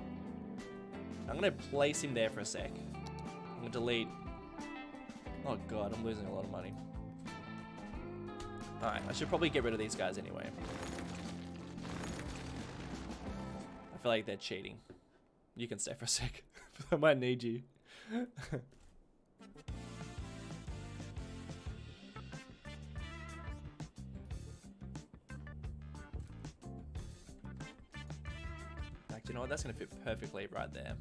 I'm gonna place him there for a sec. I'm gonna delete. Oh god, I'm losing a lot of money. Alright, I should probably get rid of these guys anyway. I feel like they're cheating. You can stay for a sec. I might need you. Like, you know what? That's gonna fit perfectly right there.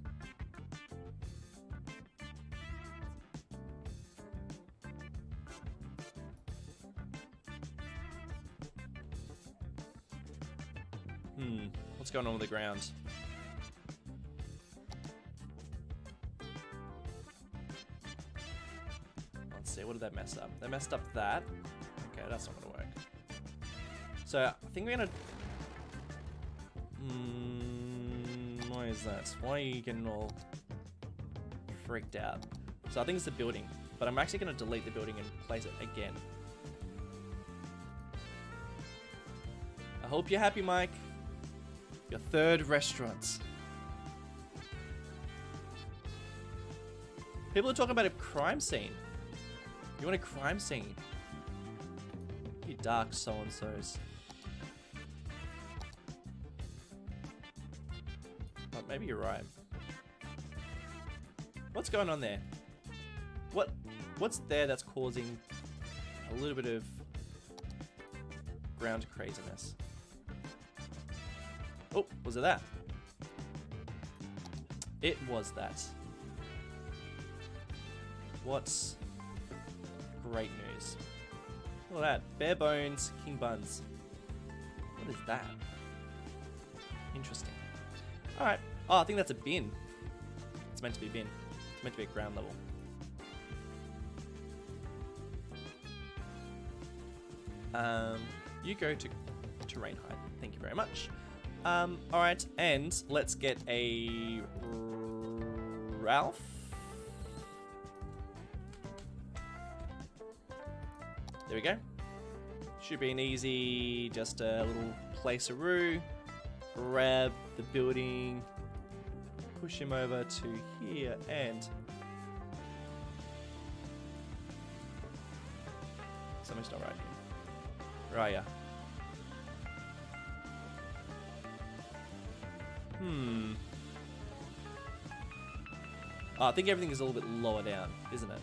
What's going on with the ground? Let's see, what did that mess up? They messed up that. Okay, that's not gonna work. So, I think we're gonna... why is that? Why are you getting all freaked out? So I think it's the building, but I'm actually gonna delete the building and place it again. I hope you're happy, Mike. Your third restaurant. People are talking about a crime scene. You want a crime scene? You dark so-and-sos. Oh, maybe you're right. What's going on there? What's there that's causing a little bit of ground craziness? Oh, was it that? It was that. What's great news? Look at that. Bare bones, king buns. What is that? Interesting. Alright. Oh, I think that's a bin. It's meant to be a bin. It's meant to be at ground level. You go to terrain height. Thank you very much. Alright, and let's get a Ralph. There we go. Should be an easy, just a little placeroo. Grab the building, push him over to here, and something's not right here. Where are ya? Oh, I think everything is a little bit lower down, isn't it?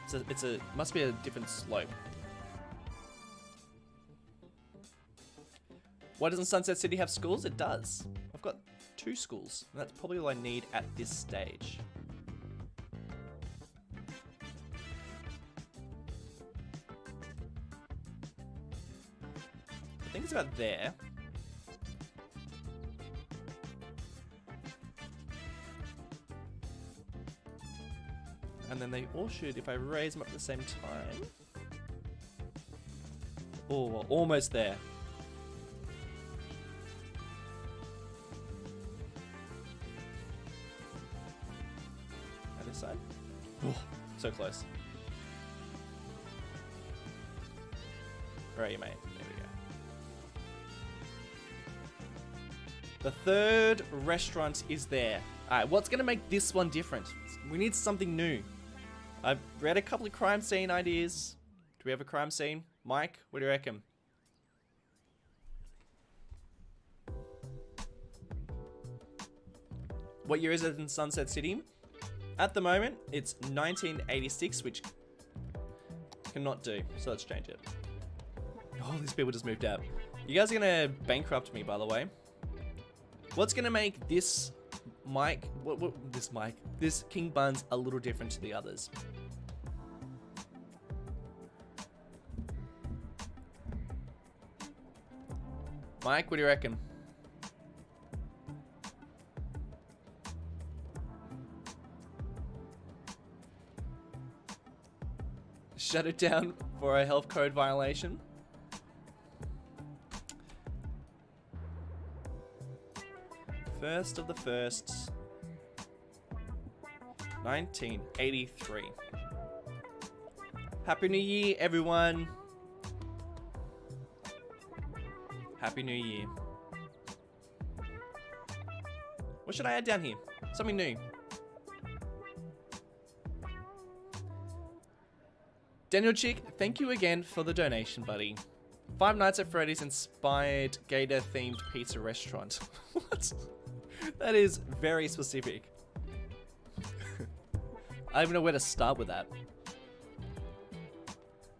So must be a different slope. Why doesn't Sunset City have schools? It does. I've got 2 schools, and that's probably all I need at this stage. I think it's about there. And then they all should, if I raise them up at the same time. Oh, we're almost there. And this side. Oh, so close. Where are you, mate? There we go. The third restaurant is there. Alright, what's going to make this one different? We need something new. I've read a couple of crime scene ideas. Do we have a crime scene? Mike, what do you reckon? What year is it in Sunset City? At the moment, it's 1986, which cannot do. So let's change it. Oh, these people just moved out. You guys are gonna bankrupt me, by the way. What's gonna make this this King Buns a little different to the others? Mike, what do you reckon? Shut it down for a health code violation. First of the first, 1983. Happy New Year, everyone. Happy New Year. What should I add down here? Something new. Daniel Chick, thank you again for the donation, buddy. Five Nights at Freddy's inspired gator-themed pizza restaurant. What? That is very specific. I don't even know where to start with that.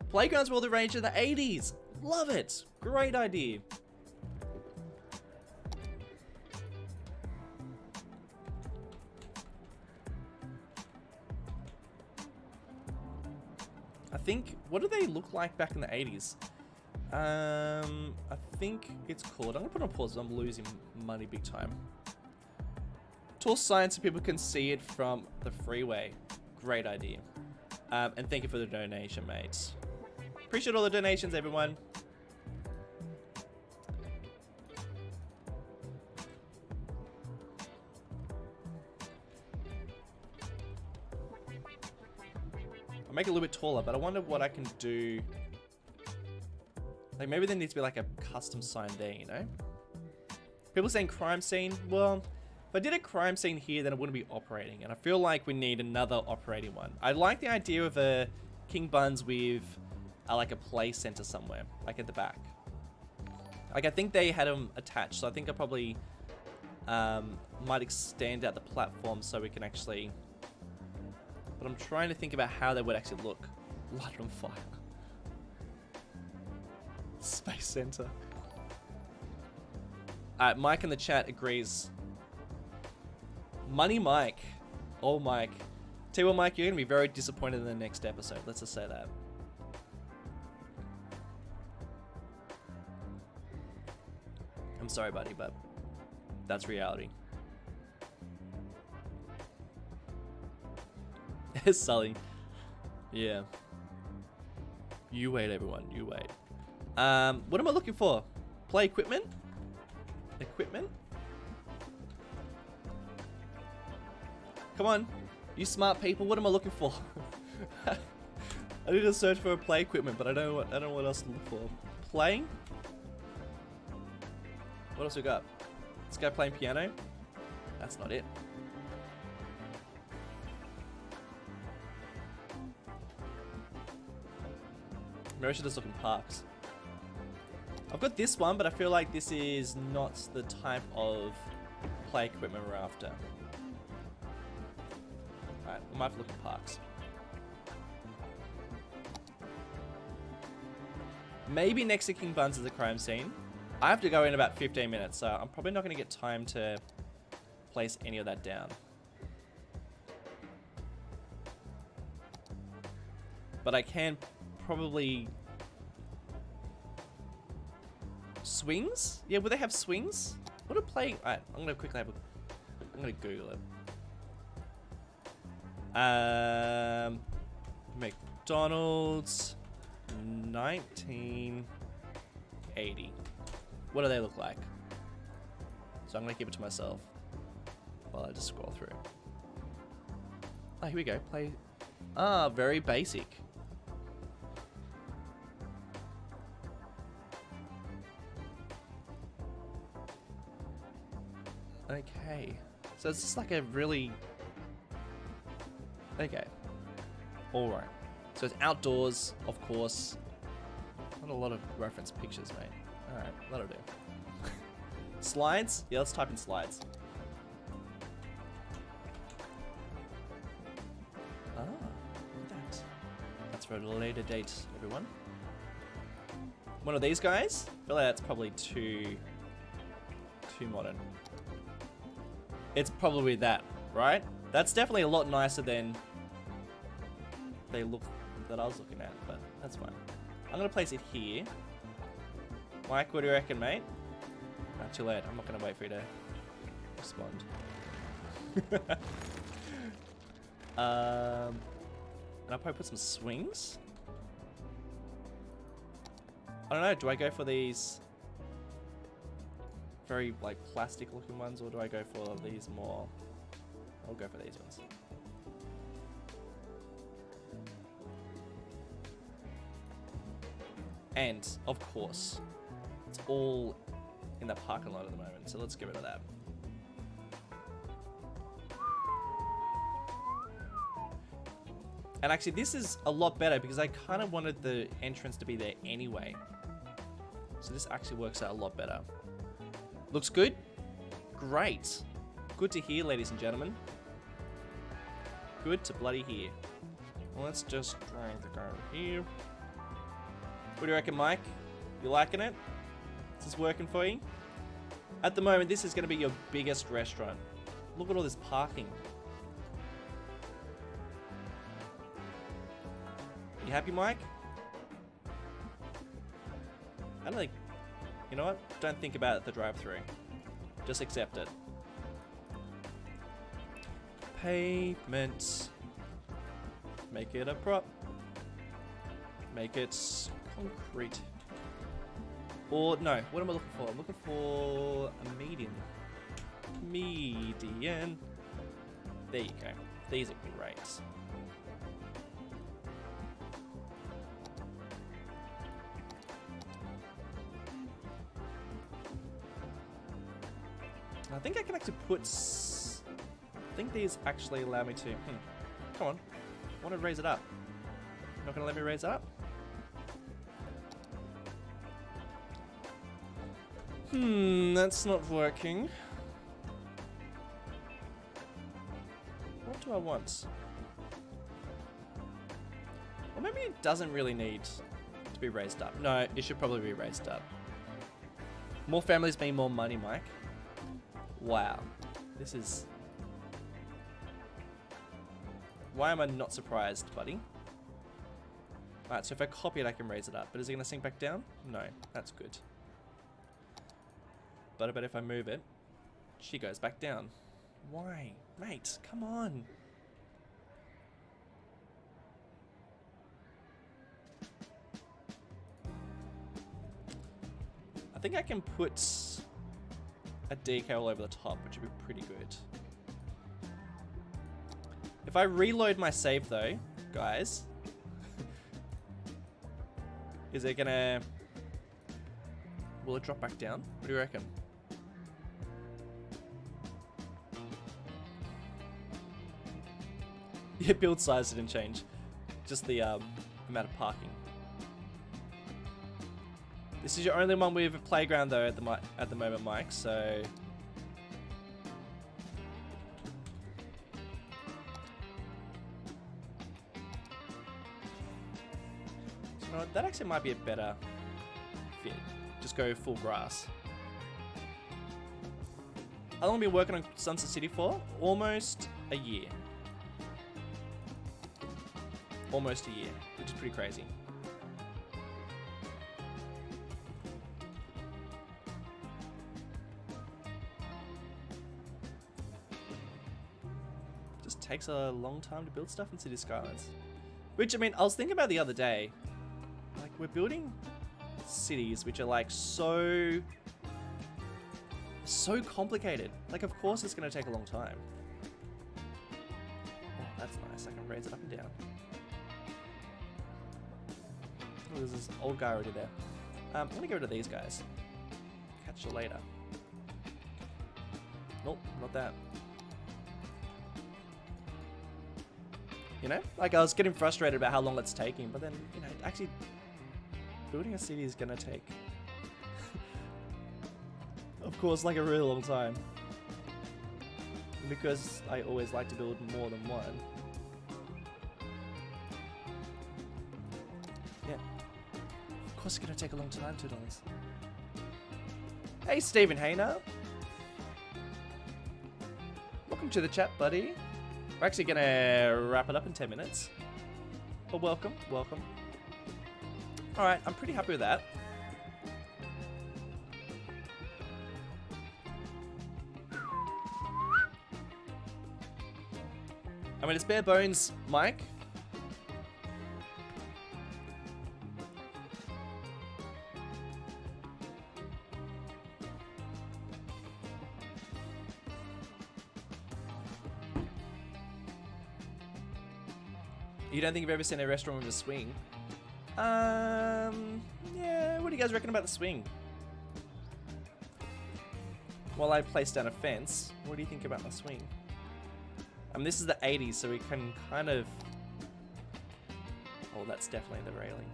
Playgrounds were all the rage of the 80s. Love it. Great idea. I think, what do they look like back in the 80s? I think it's called, I'm gonna put on pause, I'm losing money big time. Tall sign so people can see it from the freeway. Great idea. And thank you for the donation, mates. Appreciate all the donations, everyone. I'll make it a little bit taller, but I wonder what I can do. Like, maybe there needs to be like a custom sign there, you know? People saying crime scene. Well, if I did a crime scene here, then it wouldn't be operating. And I feel like we need another operating one. I like the idea of a King Buns with like a play center somewhere, like at the back. Like, I think they had them attached, so I think I probably might extend out the platform so we can actually... But I'm trying to think about how they would actually look. Light on fire. Space Center. Mike in the chat agrees. Money Mike. Oh, Mike. Tell you what, Mike, you're going to be very disappointed in the next episode. Let's just say that. I'm sorry, buddy, but that's reality. Sully. Yeah. You wait, everyone. You wait. What am I looking for? Play equipment? Equipment? Come on. You smart people, what am I looking for? I need to search for a play equipment, but I don't know what else to look for. Playing? What else we got? This guy playing piano? That's not it. Maybe I should just look in parks. I've got this one, but I feel like this is not the type of play equipment we're after. Alright, we might have to look at parks. Maybe next to King Buns is a crime scene. I have to go in about 15 minutes, so I'm probably not going to get time to place any of that down. But I can probably... Swings? Yeah, would they have swings? What a play... Alright, I'm going to quickly have a... I'm going to Google it. McDonald's 1980. What do they look like? So I'm going to keep it to myself while I just scroll through. Oh, here we go. Play... Ah, very basic. Okay. So it's just like a really... Okay. Alright. So it's outdoors, of course. Not a lot of reference pictures, mate. Alright, that'll do. Slides? Yeah, let's type in slides. Ah, look at that. That's for a later date, everyone. One of these guys? I feel like that's probably too modern. It's probably that, right? That's definitely a lot nicer than they look that I was looking at, but that's fine. I'm gonna place it here. Mike, what do you reckon, mate? Not too late. I'm not gonna wait for you to respond. And I'll probably put some swings. I don't know. Do I go for these very like plastic looking ones, or do I go for these more? I'll go for these ones. And of course, it's all in the parking lot at the moment, so let's get rid of that. And actually, this is a lot better because I kind of wanted the entrance to be there anyway. So this actually works out a lot better. Looks good? Great. Good to hear, ladies and gentlemen. Good to bloody hear. Well, let's just drag the car here. What do you reckon, Mike? You liking it? Is this working for you? At the moment, this is going to be your biggest restaurant. Look at all this parking. You happy, Mike? I don't think... You know what? Don't think about the drive-thru. Just accept it. Pavement. Make it a prop. Make it concrete. Or, no, what am I looking for? I'm looking for a median. Median. There you go. These are great. I think I can actually put... I think these actually allow me to... Come on. I want to raise it up. Not going to let me raise it up? That's not working. What do I want? Or maybe it doesn't really need to be raised up. No, it should probably be raised up. More families mean more money, Mike. Wow. This is... Why am I not surprised, buddy? Alright, so if I copy it, I can raise it up. But is it going to sink back down? No, that's good. But I bet if I move it, she goes back down. Why? Mate, come on. I think I can put a decal over the top, which would be pretty good. If I reload my save though, guys, is it gonna... Will it drop back down? What do you reckon? Yeah, build size didn't change. Just the amount of parking. This is your only one with a playground though at the moment, Mike, so... You know what? That actually might be a better fit. Just go full grass. How long have you been working on Sunset City for? Almost a year. Almost a year, which is pretty crazy. Just takes a long time to build stuff in City Skylines. Which, I mean, I was thinking about the other day. Like, we're building cities which are like so complicated. Like, of course it's going to take a long time. Oh, that's nice. I can raise it up and down. Oh, there's this old guy already there. I'm going to get rid of these guys. Catch you later. Nope, not that. You know? Like, I was getting frustrated about how long it's taking, but then, you know, actually, building a city is gonna take, of course, like a really long time. Because I always like to build more than one. Yeah. Of course it's gonna take a long time, $2. Hey, Stephen Hayner. Welcome to the chat, buddy. We're actually gonna wrap it up in 10 minutes. But welcome, welcome. Alright, I'm pretty happy with that. I mean, it's bare bones, Mike. You don't think you've ever seen a restaurant with a swing? Yeah, what do you guys reckon about the swing? While I place down a fence, what do you think about my swing? I mean, this is the 80s, so we can kind of... Oh, that's definitely the railing.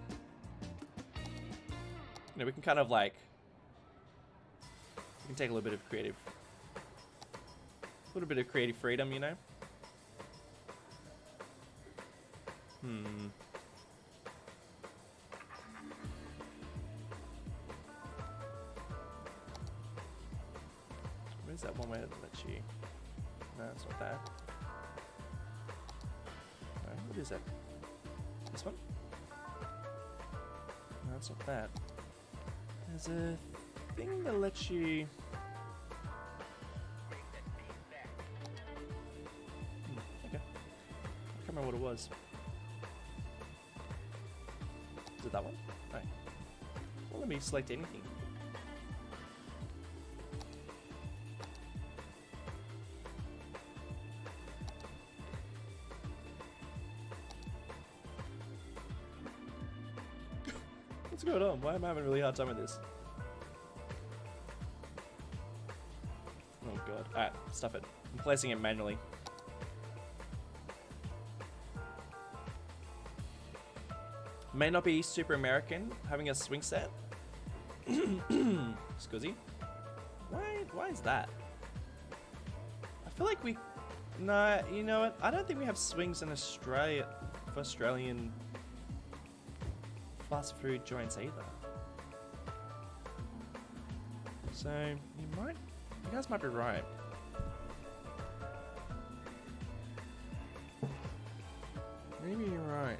You know, we can kind of like... We can take a little bit of creative... A little bit of creative freedom, you know? Where's that one way that lets you... No, it's not that. No, what is that? This one? No, it's not that. There's a thing that lets you... Okay. I can't remember what it was. Is it that one? No. Well, let me select anything. What's going on? Why am I having a really hard time with this? Oh god. Alright, stuff it. I'm placing it manually. May not be super American having a swing set. Scuzzy. Why is that? I feel like we... No, you know what? I don't think we have swings in Australia for Australian fast food joints either. So, you guys might be right. Maybe you're right.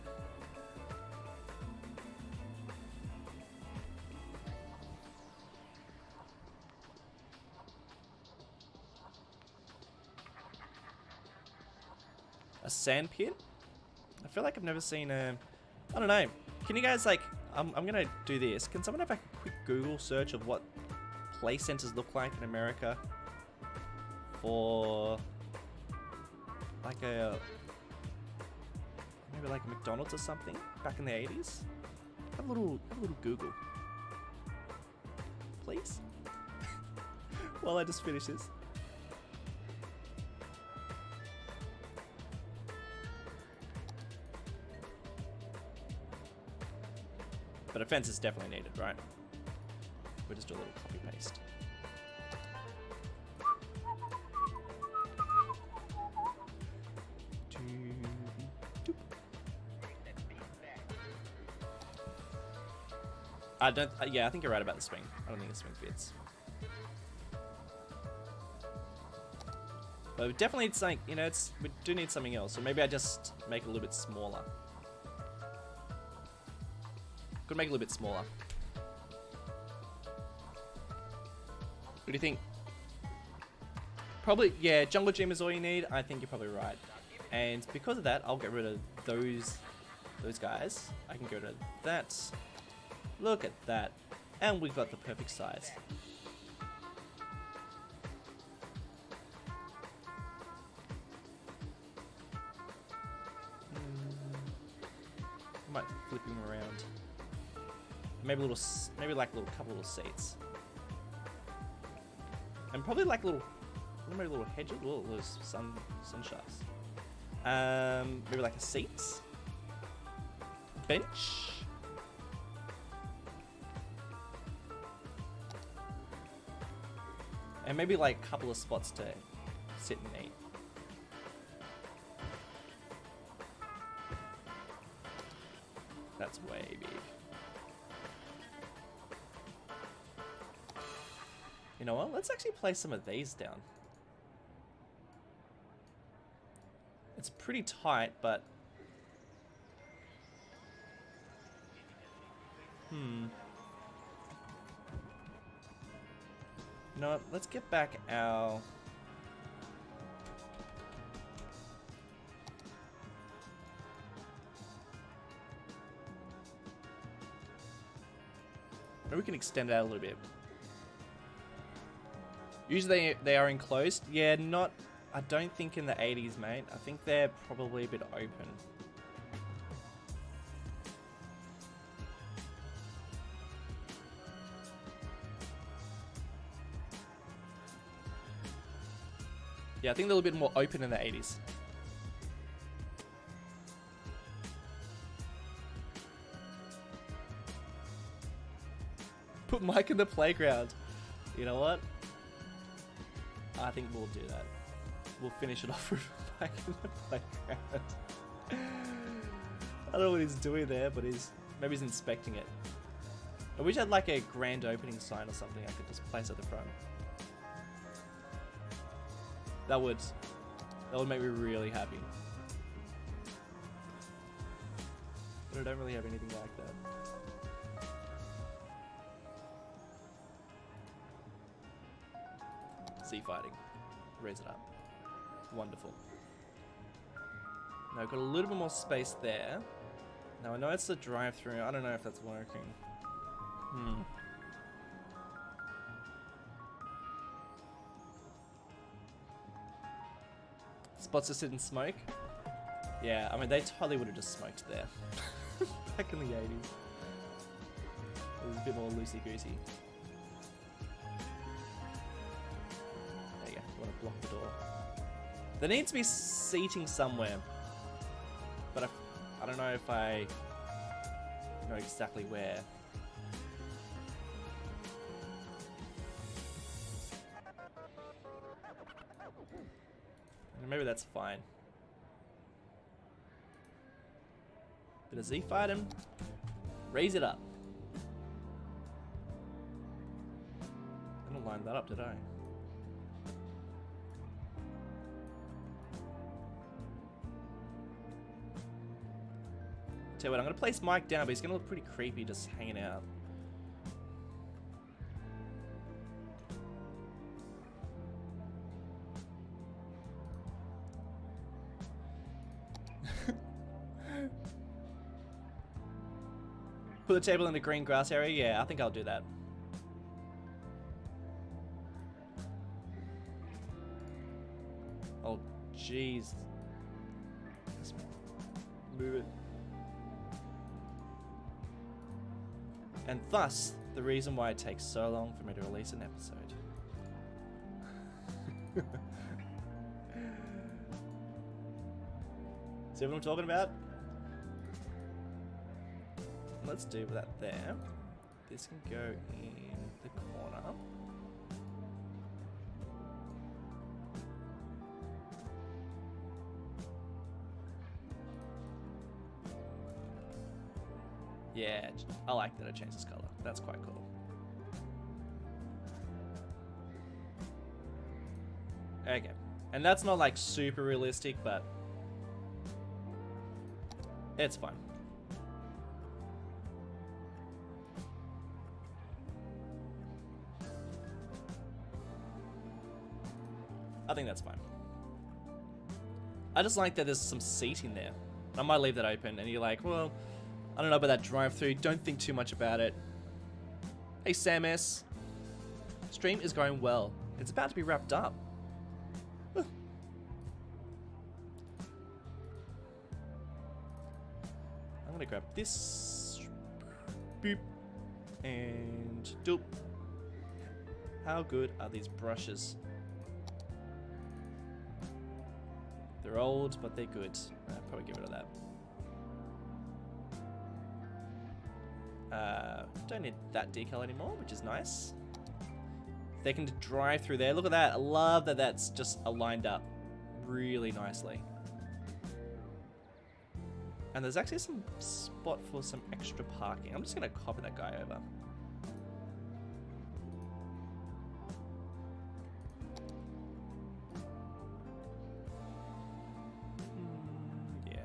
A sand pit? I feel like I've never seen a... I don't know. Can you guys, like... I'm gonna do this. Can someone have a quick Google search of what play centers look like in America for... like a... maybe like a McDonald's or something back in the 80s? Have a little Google. Please? While I just finish this. But a fence is definitely needed, right? We'll just do a little copy paste. I don't. Yeah, I think you're right about the swing. I don't think the swing fits. But we definitely need something. You know, we do need something else. So maybe I just make it a little bit smaller. Could make it a little bit smaller. What do you think? Probably, yeah, jungle gym is all you need. I think you're probably right. And because of that, I'll get rid of those guys. I can get rid of that. Look at that. And we've got the perfect size. I might flip him around. Maybe like a little couple little seats. And probably like little What are my little hedges? Oh, those sun shafts. Maybe like a seat, bench. And maybe like a couple of spots to sit and eat. That's way big. You know what? Let's actually place some of these down. It's pretty tight, but... You know what? Let's get back our... Maybe we can extend it out a little bit. Usually they are enclosed. Yeah, not... I don't think in the 80s, mate. I think they're probably a bit open. Yeah, I think they're a little bit more open in the 80s. Put Mike in the playground. You know what? I think we'll do that. We'll finish it off with Mike in the playground. I don't know what he's doing there, but maybe he's inspecting it. I wish I had like a grand opening sign or something I could just place at the front. That would make me really happy. But I don't really have anything like that. Sea fighting. Raise it up. Wonderful. Now I've got a little bit more space there. Now I know it's a drive-through. I don't know if that's working. Spots to sit and smoke. Yeah, I mean they totally would have just smoked there. Back in the 80s. It was a bit more loosey-goosey. There you go. You want to block the door. There needs to be seating somewhere. But I don't know if I know exactly where. Maybe that's fine. Bit of Z fight him. Raise it up. I didn't line that up, did I? Tell you what, I'm gonna place Mike down, but he's gonna look pretty creepy just hanging out. Put the table in the green grass area? Yeah, I think I'll do that. Oh, jeez. Just move it. And thus, the reason why it takes so long for me to release an episode. See what I'm talking about? Let's do that there. This can go in the corner. Yeah, I like that it changes color. That's quite cool. Okay. And that's not like super realistic, but it's fine. I think that's fine. I just like that there's some seating there. I might leave that open and you're like, well, I don't know about that drive-through. Don't think too much about it. Hey, Sam S. Stream is going well. It's about to be wrapped up. I'm gonna grab this. Boop. And doop. How good are these brushes? They're old, but they're good. I'll probably get rid of that. Don't need that decal anymore, which is nice. They can drive through there. Look at that. I love that that's just aligned up really nicely. And there's actually some spot for some extra parking. I'm just going to copy that guy over. Yeah.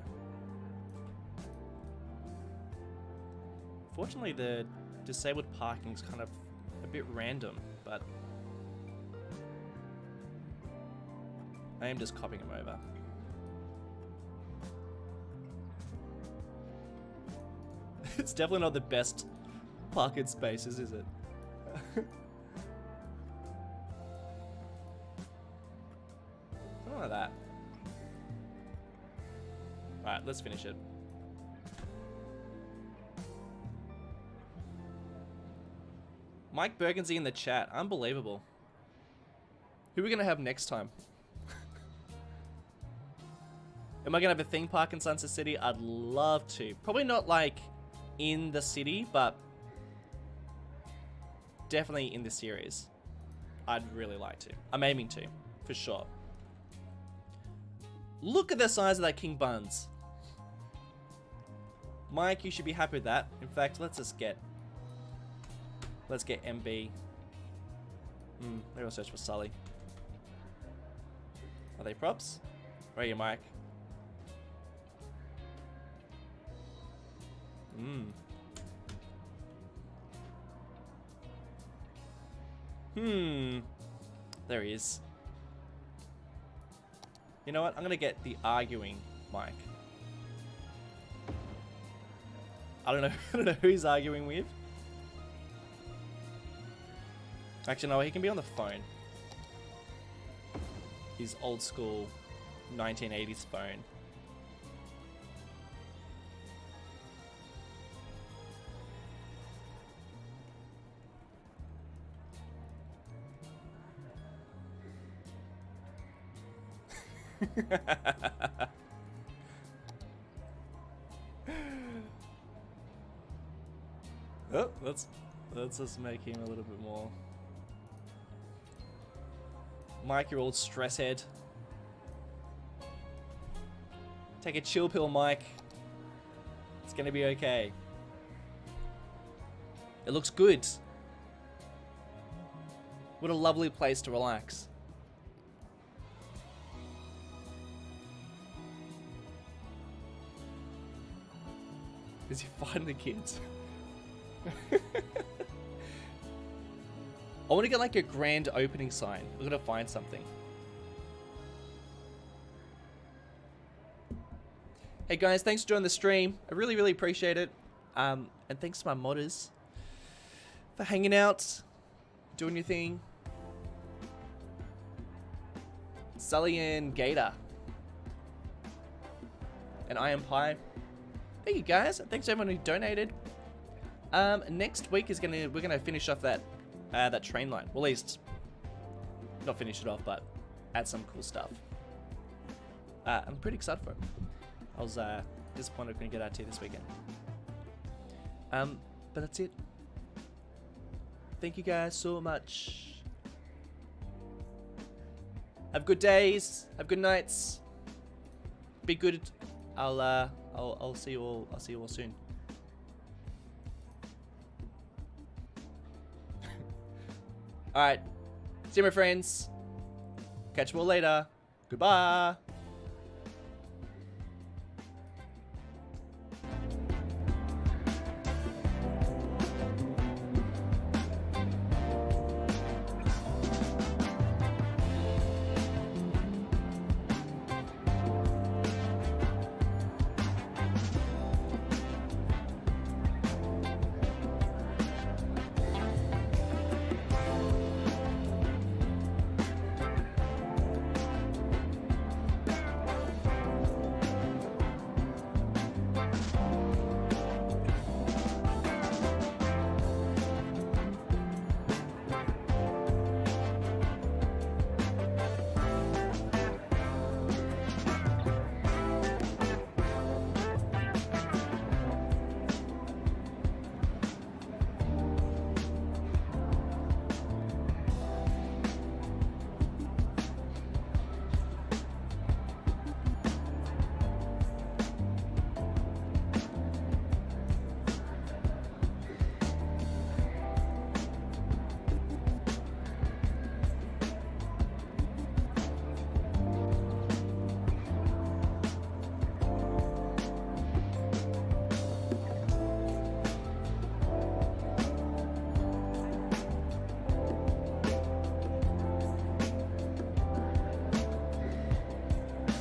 Fortunately, the disabled parking's kind of a bit random, but I am just copying him over. It's definitely not the best parking spaces, is it? Something like that. Alright, let's finish it. Mike Bergenzy in the chat. Unbelievable. Who are we going to have next time? Am I going to have a theme park in Sunset City? I'd love to. Probably not like in the city, but definitely in the series. I'd really like to. I'm aiming to, for sure. Look at the size of that King Buns. Mike, you should be happy with that. In fact, let's get MB. Maybe I'll search for Sully. Are they props? Where are you, Mike? There he is. You know what? I'm gonna get the arguing Mike. I don't know who he's arguing with. Actually, no, he can be on the phone. His old school 1980s phone. Oh, let's just make him a little bit more. Mike, your old stress head. Take a chill pill, Mike. It's gonna be okay. It looks good. What a lovely place to relax. Is he fighting the kids? I want to get like a grand opening sign. We're gonna find something. Hey guys, thanks for joining the stream. I really appreciate it. And thanks to my modders for hanging out, doing your thing. Sully and Gator. And I Am Pie. Thank you guys. Thanks to everyone who donated. Next week is we're gonna finish off that train line. Well, at least not finish it off, but add some cool stuff. I'm pretty excited for it. I was disappointed I couldn't get out to you this weekend. But that's it. Thank you guys so much. Have good days. Have good nights. Be good. I'll see you all. I'll see you all soon. All right. See you, my friends. Catch you all later. Goodbye.